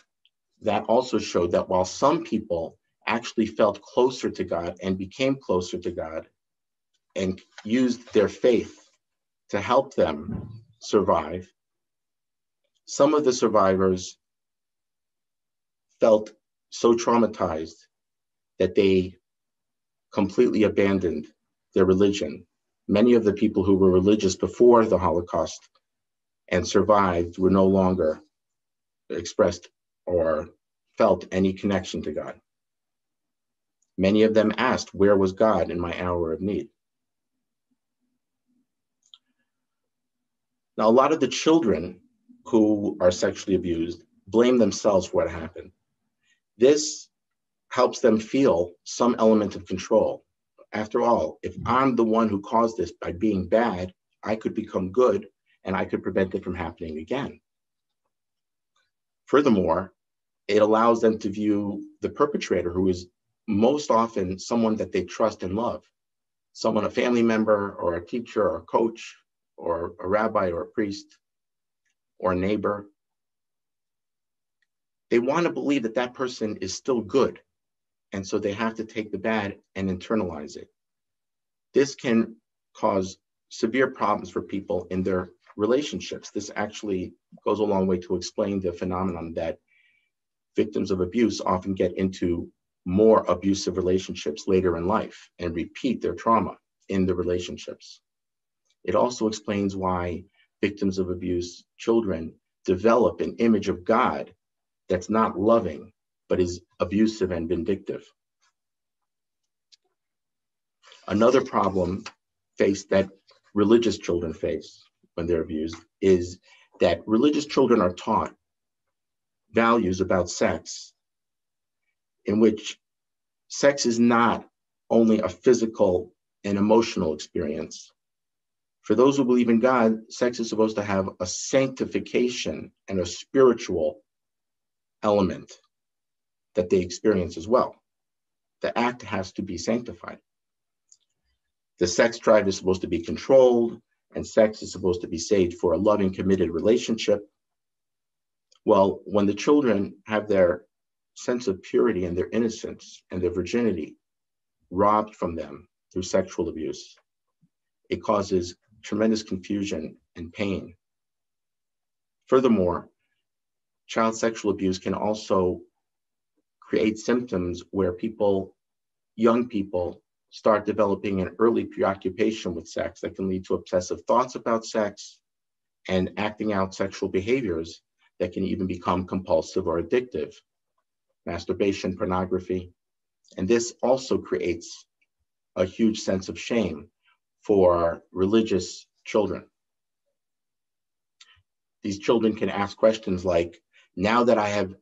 that also showed that while some people actually felt closer to God and became closer to God and used their faith to help them survive, some of the survivors felt so traumatized that they completely abandoned their religion. Many of the people who were religious before the Holocaust and survived were no longer expressed or felt any connection to God. Many of them asked, "Where was God in my hour of need?" Now, a lot of the children who are sexually abused blame themselves for what happened. This helps them feel some element of control. After all, if I'm the one who caused this by being bad, I could become good and I could prevent it from happening again. Furthermore, it allows them to view the perpetrator, who is most often someone that they trust and love, someone, a family member or a teacher or a coach or a rabbi or a priest or a neighbor. They want to believe that that person is still good. And so they have to take the bad and internalize it. This can cause severe problems for people in their relationships. This actually goes a long way to explain the phenomenon that victims of abuse often get into more abusive relationships later in life and repeat their trauma in the relationships. It also explains why victims of abuse children develop an image of God that's not loving, but is abusive and vindictive. Another problem that religious children face when they're abused is that religious children are taught values about sex in which sex is not only a physical and emotional experience. For those who believe in God, sex is supposed to have a sanctification and a spiritual element that they experience as well. The act has to be sanctified. The sex drive is supposed to be controlled, and sex is supposed to be saved for a loving, committed relationship. Well, when the children have their sense of purity and their innocence and their virginity robbed from them through sexual abuse, it causes tremendous confusion and pain. Furthermore, child sexual abuse can also create symptoms where young people start developing an early preoccupation with sex that can lead to obsessive thoughts about sex and acting out sexual behaviors that can even become compulsive or addictive, masturbation, pornography. And this also creates a huge sense of shame for religious children. These children can ask questions like, now that I have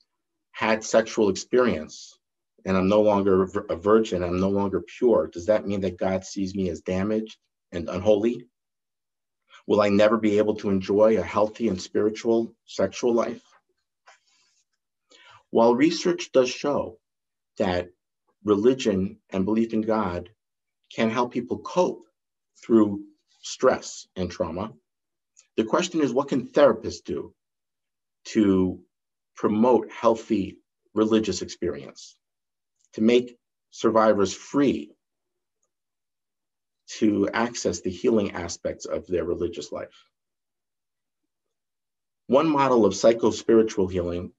had sexual experience and I'm no longer a virgin, I'm no longer pure, does that mean that God sees me as damaged and unholy? Will I never be able to enjoy a healthy and spiritual sexual life? While research does show that religion and belief in God can help people cope through stress and trauma, the question is, what can therapists do to promote healthy religious experience, to make survivors free to access the healing aspects of their religious life? One model of psycho-spiritual healing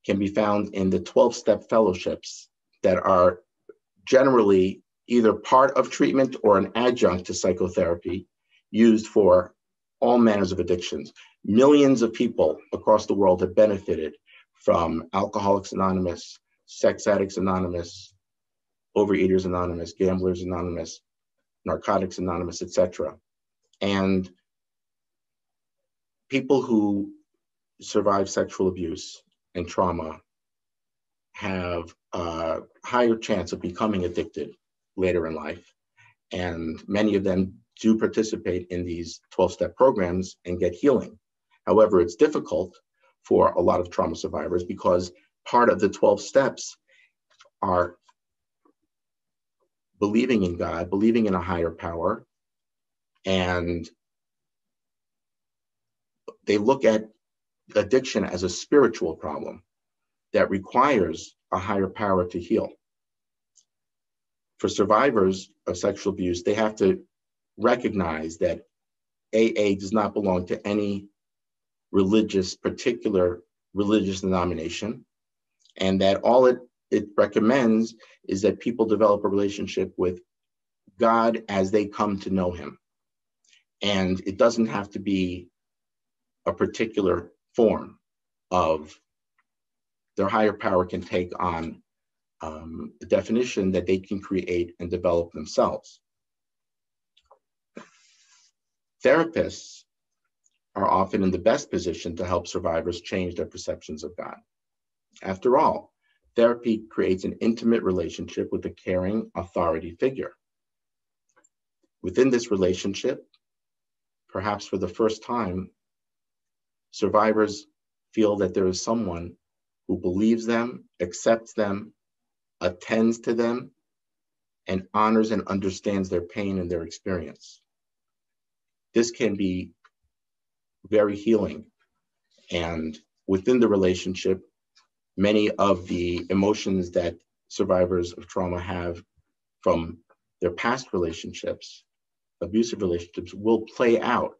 can be found in the 12-step fellowships that are generally either part of treatment or an adjunct to psychotherapy used for all manners of addictions. Millions of people across the world have benefited from Alcoholics Anonymous, Sex Addicts Anonymous, Overeaters Anonymous, Gamblers Anonymous, Narcotics Anonymous, etc. And people who survive sexual abuse and trauma have a higher chance of becoming addicted later in life. And many of them do participate in these 12-step programs and get healing. However, it's difficult for a lot of trauma survivors because part of the 12 steps are believing in God, believing in a higher power, and they look at addiction as a spiritual problem. that requires a higher power to heal. For survivors of sexual abuse, they have to recognize that AA does not belong to any particular religious denomination, and that all it recommends is that people develop a relationship with God as they come to know him. And it doesn't have to be a particular form of their higher power can take on a definition that they can create and develop themselves. Therapists are often in the best position to help survivors change their perceptions of God. After all, therapy creates an intimate relationship with a caring authority figure. Within this relationship, perhaps for the first time, survivors feel that there is someone who believes them, accepts them, attends to them, and honors and understands their pain and their experience. This can be very healing. And within the relationship, many of the emotions that survivors of trauma have from their past relationships, abusive relationships, will play out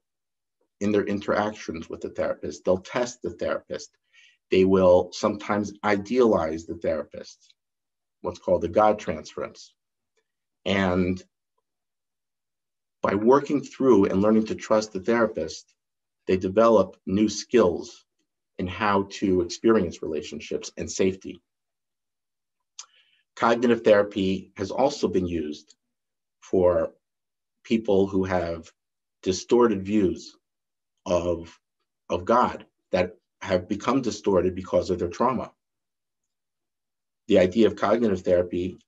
in their interactions with the therapist. They'll test the therapist. They will sometimes idealize the therapist, what's called the God transference. And by working through and learning to trust the therapist, they develop new skills in how to experience relationships and safety. Cognitive therapy has also been used for people who have distorted views of God that have become distorted because of their trauma. The idea of cognitive therapy,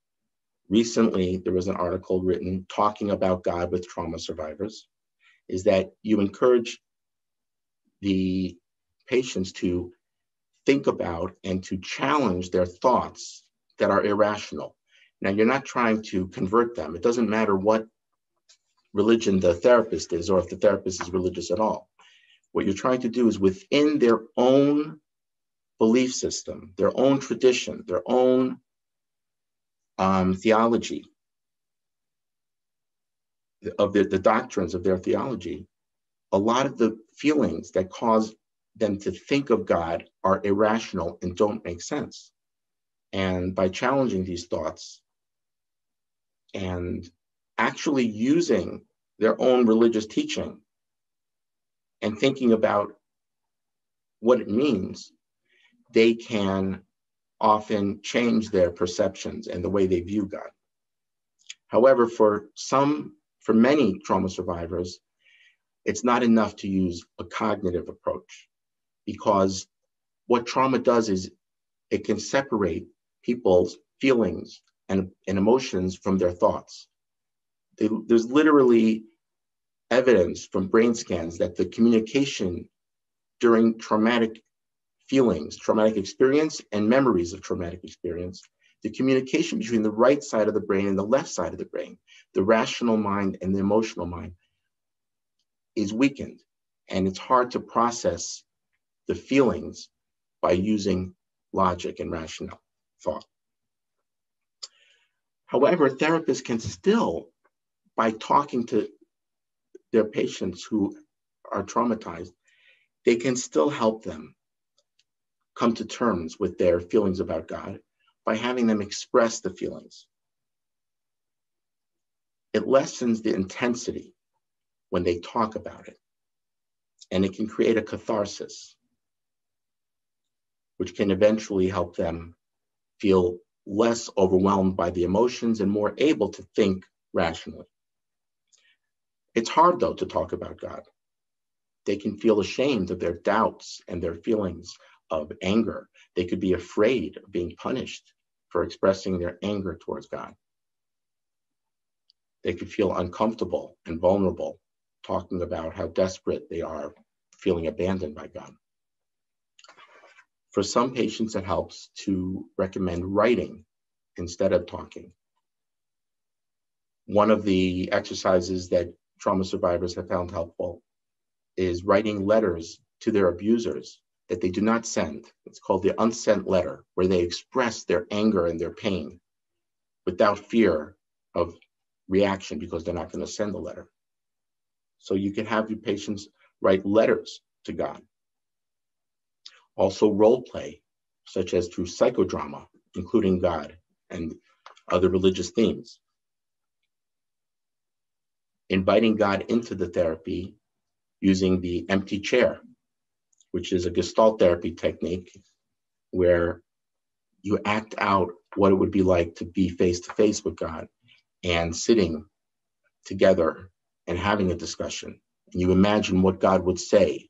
recently there was an article written talking about God with trauma survivors, is that you encourage the patients to think about and to challenge their thoughts that are irrational. Now, you're not trying to convert them. It doesn't matter what religion the therapist is or if the therapist is religious at all. What you're trying to do is within their own belief system, their own tradition, their own theology, of the doctrines of their theology, a lot of the feelings that cause them to think of God are irrational and don't make sense. And by challenging these thoughts and actually using their own religious teaching and thinking about what it means, they can often change their perceptions and the way they view God. However, for many trauma survivors, it's not enough to use a cognitive approach, because what trauma does is it can separate people's feelings and emotions from their thoughts. There's literally evidence from brain scans that the communication during traumatic feelings, traumatic experience, and memories of traumatic experience, the communication between the right side of the brain and the left side of the brain, the rational mind and the emotional mind, is weakened. And it's hard to process the feelings by using logic and rational thought. However, therapists can still, by talking to their patients who are traumatized, they can still help them come to terms with their feelings about God by having them express the feelings. It lessens the intensity when they talk about it, and it can create a catharsis, which can eventually help them feel less overwhelmed by the emotions and more able to think rationally. It's hard, though, to talk about God. They can feel ashamed of their doubts and their feelings of anger. They could be afraid of being punished for expressing their anger towards God. They could feel uncomfortable and vulnerable talking about how desperate they are, feeling abandoned by God. For some patients, it helps to recommend writing instead of talking. One of the exercises that trauma survivors have found helpful is writing letters to their abusers that they do not send. It's called the unsent letter, where they express their anger and their pain without fear of reaction because they're not going to send the letter. So you can have your patients write letters to God. Also role play, such as through psychodrama, including God and other religious themes. Inviting God into the therapy using the empty chair, which is a Gestalt therapy technique where you act out what it would be like to be face to face with God and sitting together and having a discussion. And you imagine what God would say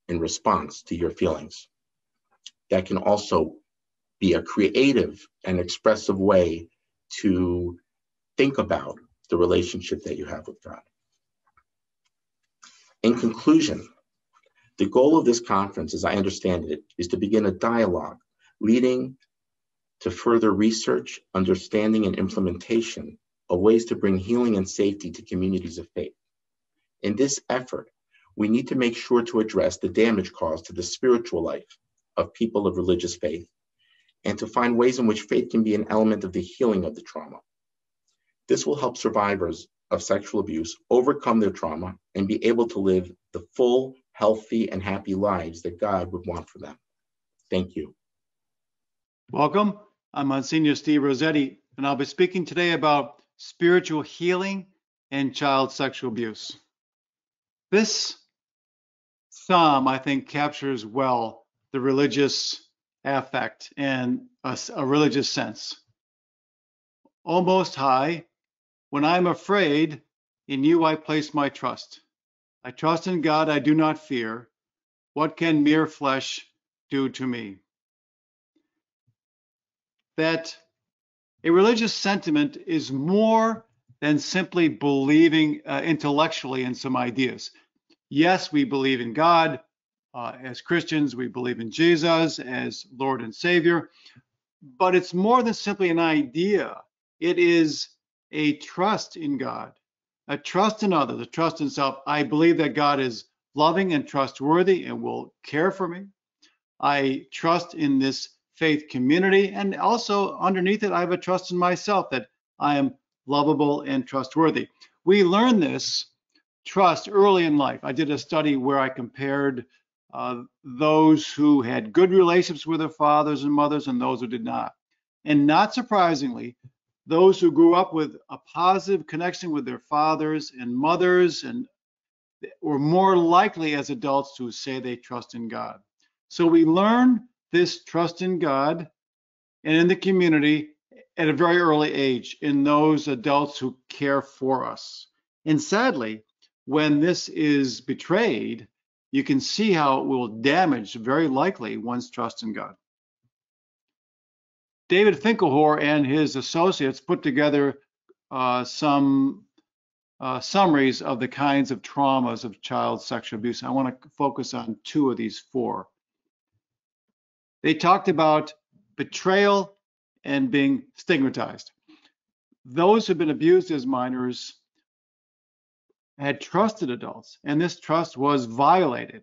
in response to your feelings. That can also be a creative and expressive way to think about the relationship that you have with God. In conclusion, the goal of this conference, as I understand it, is to begin a dialogue leading to further research, understanding, and implementation of ways to bring healing and safety to communities of faith. In this effort, we need to make sure to address the damage caused to the spiritual life of people of religious faith, and to find ways in which faith can be an element of the healing of the trauma. This will help survivors of sexual abuse overcome their trauma and be able to live the full, healthy, and happy lives that God would want for them. Thank you. Welcome. I'm Monsignor Steve Rossetti, and I'll be speaking today about spiritual healing and child sexual abuse. This psalm, I think, captures well the religious affect and a religious sense. O Most High, when I'm afraid, in you I place my trust. I trust in God, I do not fear. What can mere flesh do to me? That a religious sentiment is more than simply believing intellectually in some ideas. Yes, we believe in God. As Christians, we believe in Jesus as Lord and Savior, but it's more than simply an idea. It is a trust in God, a trust in others, a trust in self. I believe that God is loving and trustworthy and will care for me. I trust in this faith community, and also underneath it, I have a trust in myself that I am lovable and trustworthy. We learn this trust early in life. I did a study where I compared those who had good relationships with their fathers and mothers and those who did not. And not surprisingly, those who grew up with a positive connection with their fathers and mothers and were more likely as adults to say they trust in God. So we learn this trust in God and in the community at a very early age in those adults who care for us. And sadly, when this is betrayed, you can see how it will damage, very likely, one's trust in God. David Finkelhor and his associates put together some summaries of the kinds of traumas of child sexual abuse. I want to focus on two of these four. They talked about betrayal and being stigmatized. Those who've been abused as minors had trusted adults, and this trust was violated.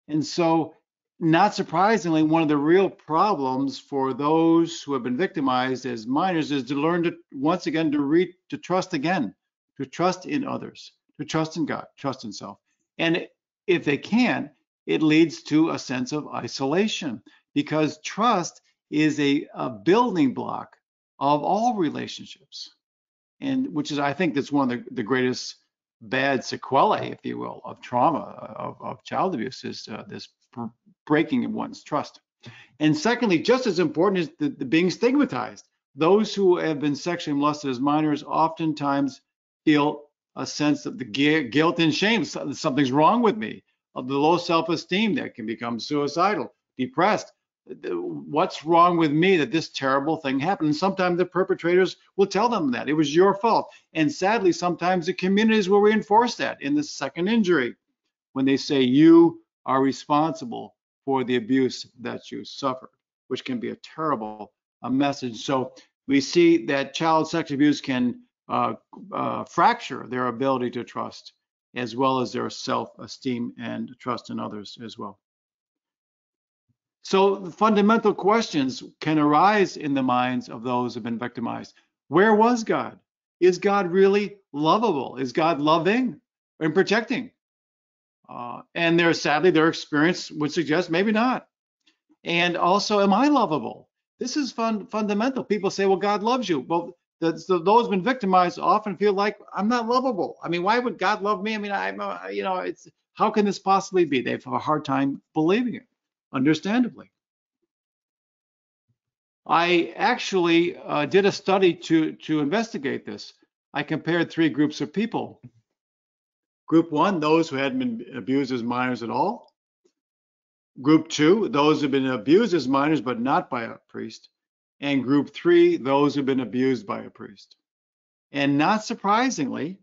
And so, not surprisingly, one of the real problems for those who have been victimized as minors is to learn to, once again, to trust again, to trust in others, to trust in God, trust in self. And if they can't, it leads to a sense of isolation, because trust is a building block of all relationships, and which is, I think, that's one of the greatest bad sequelae, if you will, of trauma, of child abuse, is this breaking of one's trust. And secondly, just as important is the being stigmatized. Those who have been sexually molested as minors oftentimes feel a sense of the guilt and shame. Something's wrong with me, of the low self-esteem that can become suicidal, depressed. What's wrong with me that this terrible thing happened? And sometimes the perpetrators will tell them that it was your fault. And sadly, sometimes the communities will reinforce that in the second injury when they say you are responsible for the abuse that you suffered, which can be a terrible message. So we see that child sexual abuse can fracture their ability to trust, as well as their self-esteem and trust in others as well. So the fundamental questions can arise in the minds of those who've been victimized. Where was God? Is God really lovable? Is God loving and protecting? And sadly, their experience would suggest maybe not. And also, am I lovable? This is fundamental. People say, well, God loves you. Well, those who've been victimized often feel like I'm not lovable. I mean, why would God love me? I mean, it's how can this possibly be? They have a hard time believing it, understandably. I actually did a study to investigate this. I compared 3 groups of people. Group 1, those who hadn't been abused as minors at all. Group 2, those who've been abused as minors but not by a priest. And group 3, those who've been abused by a priest. And not surprisingly,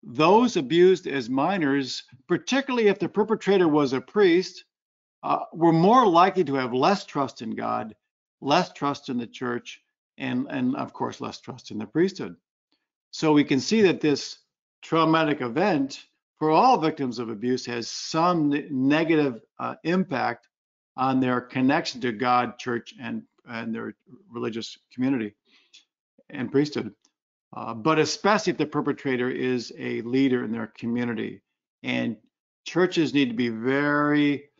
those abused as minors, particularly if the perpetrator was a priest, were more likely to have less trust in God, less trust in the church, and of course, less trust in the priesthood. So we can see that this traumatic event for all victims of abuse has some negative impact on their connection to God, church, and their religious community and priesthood. But especially if the perpetrator is a leader in their community. And churches need to be very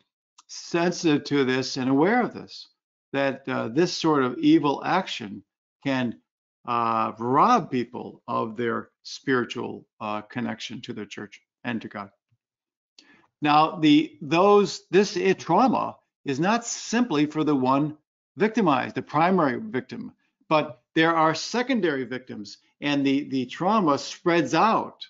sensitive to this and aware of this, that this sort of evil action can rob people of their spiritual connection to their church and to God. Now, this trauma is not simply for the one victimized, the primary victim, but there are secondary victims, and the trauma spreads out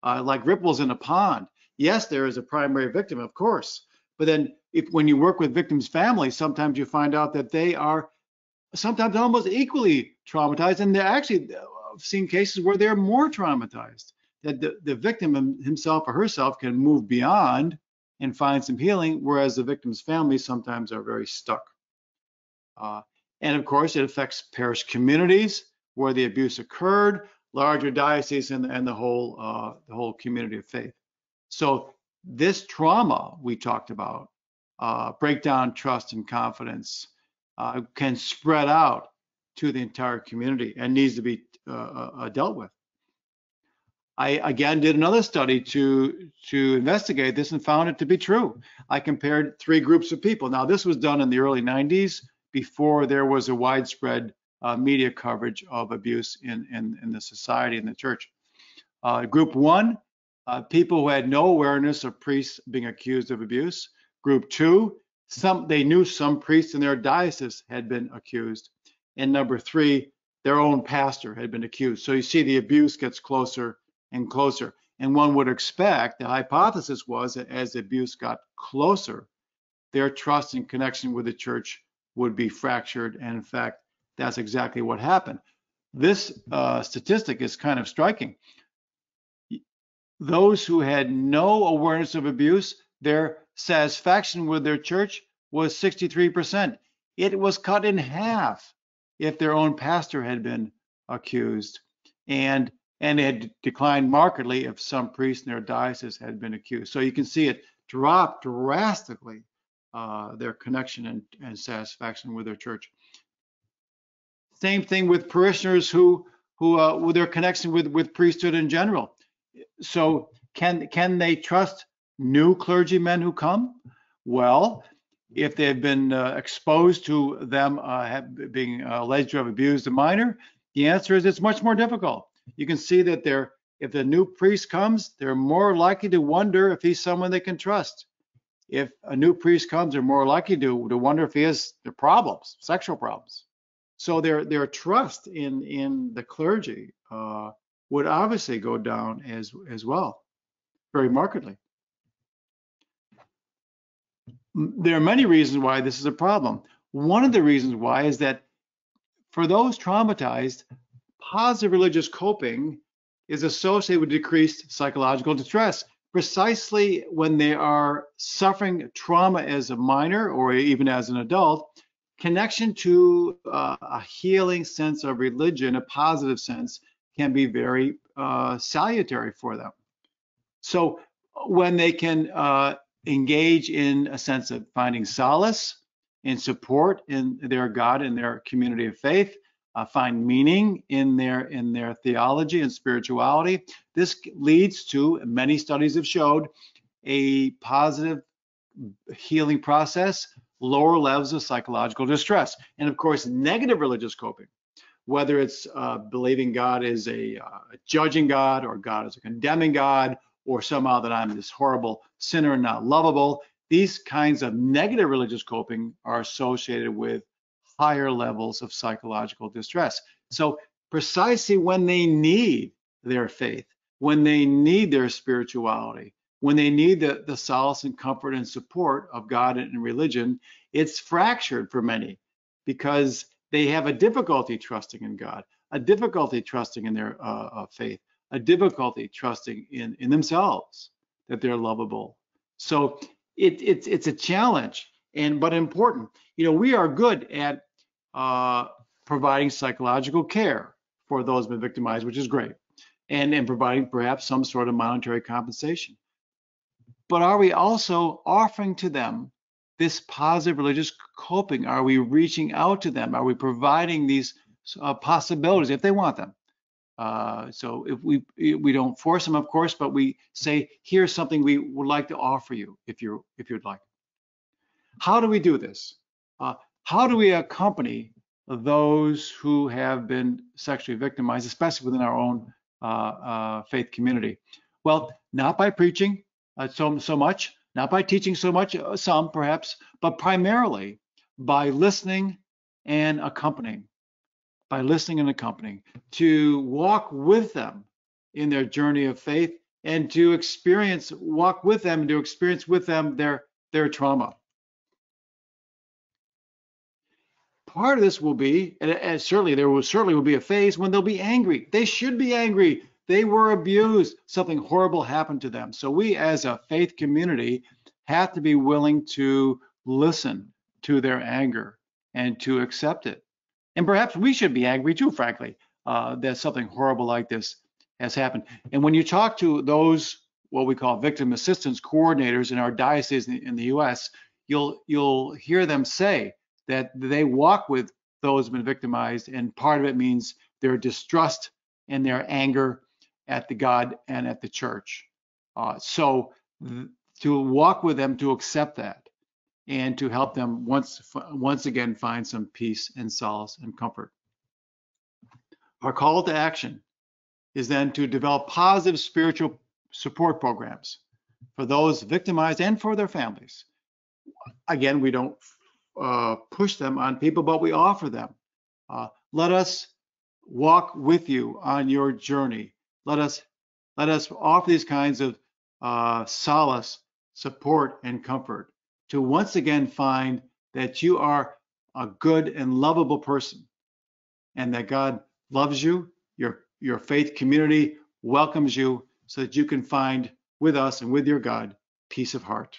like ripples in a pond. Yes, there is a primary victim, of course, but then when you work with victims' families, sometimes you find out that they are sometimes almost equally traumatized, and they're actually I've seen cases where they're more traumatized, that the victim himself or herself can move beyond and find some healing, whereas the victim's family sometimes are very stuck. And of course, it affects parish communities where the abuse occurred, larger dioceses, and the whole community of faith. So this trauma we talked about, breakdown trust and confidence, can spread out to the entire community and needs to be dealt with. I again did another study to investigate this and found it to be true. I compared 3 groups of people. Now, this was done in the early 90s, before there was a widespread media coverage of abuse in the society and the church. Group 1, people who had no awareness of priests being accused of abuse. Group 2, they knew some priests in their diocese had been accused. And number 3, their own pastor had been accused. So you see the abuse gets closer and closer. And one would expect, the hypothesis was that as the abuse got closer, their trust and connection with the church would be fractured. And in fact, that's exactly what happened. This statistic is kind of striking. Those who had no awareness of abuse, their satisfaction with their church was 63%. It was cut in half if their own pastor had been accused, and it had declined markedly if some priest in their diocese had been accused. So you can see it dropped drastically, their connection and satisfaction with their church. Same thing with parishioners who with their connection with priesthood in general. So can they trust new clergymen who come? Well, if they've been exposed to them being alleged to have abused a minor, the answer is it's much more difficult. You can see that if the new priest comes, they're more likely to wonder if he's someone they can trust. If a new priest comes, they're more likely to wonder if he has the problems, sexual problems. So their trust in the clergy would obviously go down as well, very markedly. There are many reasons why this is a problem. One of the reasons why is that for those traumatized, positive religious coping is associated with decreased psychological distress. Precisely when they are suffering trauma as a minor or even as an adult, connection to a healing sense of religion, a positive sense, can be very salutary for them. So when they can engage in a sense of finding solace and support in their God and their community of faith, find meaning in their theology and spirituality. This leads to, many studies have showed, a positive healing process, lower levels of psychological distress. And of course, negative religious coping, whether it's believing God is a judging God, or God is a condemning God, or somehow that I'm this horrible sinner and not lovable, these kinds of negative religious coping are associated with higher levels of psychological distress. So precisely when they need their faith, when they need their spirituality, when they need the solace and comfort and support of God and religion, it's fractured for many because they have a difficulty trusting in God, a difficulty trusting in their faith, a difficulty trusting in themselves that they're lovable. So it's a challenge, but important. You know, we are good at providing psychological care for those who've been victimized, which is great, and providing perhaps some sort of monetary compensation. But are we also offering to them this positive religious coping? Are we reaching out to them? Are we providing these possibilities if they want them? So if we don't force them, of course, but we say, here's something we would like to offer you if you'd like. How do we do this? How do we accompany those who have been sexually victimized, especially within our own faith community? Well, not by preaching so much, not by teaching so much, some perhaps, but primarily by listening and accompanying. By listening and accompanying, to walk with them in their journey of faith, and to walk with them and to experience with them their trauma. Part of this will be, and certainly there will be a phase when they'll be angry. They should be angry. They were abused. Something horrible happened to them. So we as a faith community have to be willing to listen to their anger and to accept it. And perhaps we should be angry too, frankly, that something horrible like this has happened. And when you talk to those, what we call victim assistance coordinators in our diocese in the US, you'll hear them say that they walk with those who've been victimized, and part of it means their distrust and their anger at the God and at the church. So to walk with them, to accept that, and to help them once again find some peace and solace and comfort. Our call to action is then to develop positive spiritual support programs for those victimized and for their families. Again, we don't push them on people, but we offer them. Let us walk with you on your journey. Let us offer these kinds of solace, support, and comfort, to once again find that you are a good and lovable person, and that God loves you, your faith community welcomes you, so that you can find with us and with your God peace of heart.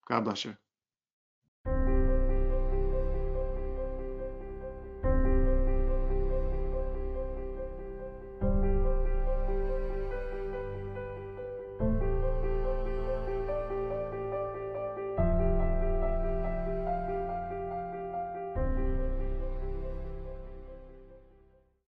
God bless you.